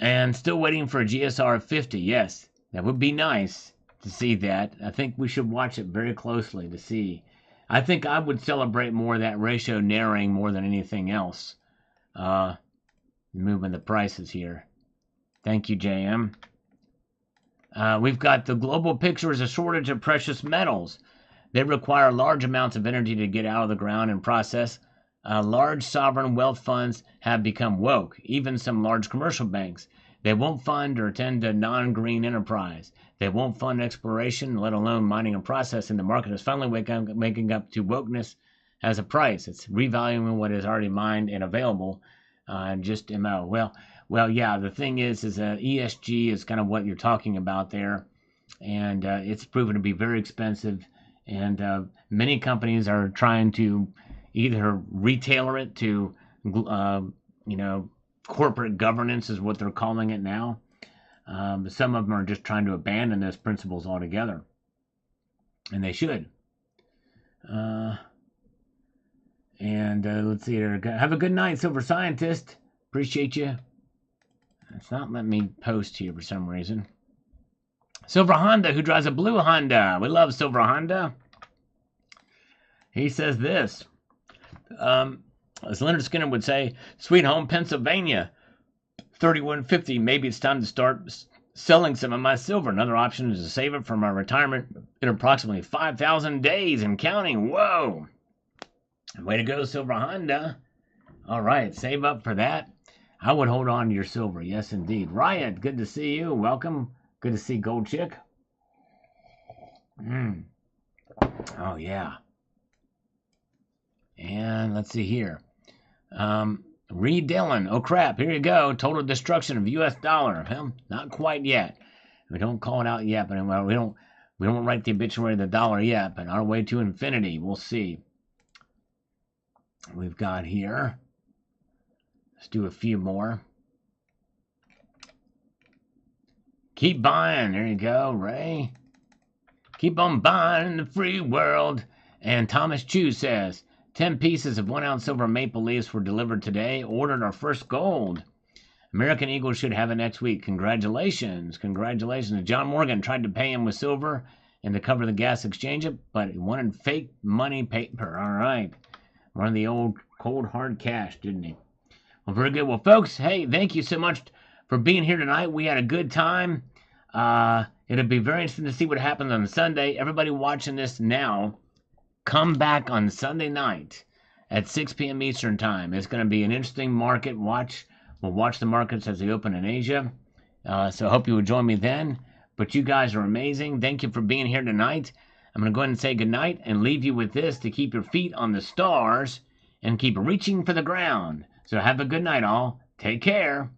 And still waiting for a GSR of 50. Yes, that would be nice to see that. I think we should watch it very closely to see. I think I would celebrate more of that ratio narrowing more than anything else. Moving the prices here. Thank you, JM. We've got the global picture is a shortage of precious metals. They require large amounts of energy to get out of the ground and process. Large sovereign wealth funds have become woke, even some large commercial banks. They won't fund or tend to non-green enterprise. They won't fund exploration, let alone mining and processing. The market is finally waking up to wokeness as a price. It's revaluing what is already mined and available, just MO. Well, yeah, the thing is ESG is kind of what you're talking about there, and it's proven to be very expensive, and many companies are trying to either retailer it to, corporate governance is what they're calling it now. But some of them are just trying to abandon those principles altogether, and they should. Let's see here. Have a good night, Silver Scientist. Appreciate you. It's not letting me post here for some reason. Silver Honda, who drives a blue Honda. We love Silver Honda. He says this. As Leonard Skinner would say, Sweet Home, Pennsylvania, 3150. Maybe it's time to start selling some of my silver. Another option is to save it for my retirement in approximately 5,000 days and counting. Whoa. Way to go, Silver Honda. All right, save up for that. I would hold on to your silver. Yes, indeed. Riot, good to see you. Welcome. Good to see Gold Chick. Oh, yeah. And let's see here. Reed Dillon. Oh, crap. Here you go. Total destruction of U.S. dollar. Well, not quite yet. We don't call it out yet, but we don't write the obituary of the dollar yet, but our way to infinity. We'll see. We've got here. Let's do a few more. Keep buying. There you go, Ray. Keep on buying in the free world. And Thomas Chu says, 10 pieces of 1 ounce silver maple leaves were delivered today. Ordered our first gold. American Eagle should have it next week. Congratulations. Congratulations. John Morgan tried to pay him with silver and to cover the gas exchange, but he wanted fake money paper. All right. One of the old cold hard cash, didn't he? Well, very good. Well, folks, hey, thank you so much for being here tonight. We had a good time. It'll be very interesting to see what happens on Sunday. Everybody watching this now, come back on Sunday night at 6 p.m. Eastern Time. It's going to be an interesting market watch. We'll watch the markets as they open in Asia. So I hope you will join me then. But you guys are amazing. Thank you for being here tonight. I'm going to go ahead and say goodnight and leave you with this to keep your feet on the stars and keep reaching for the ground. So have a good night, all. Take care.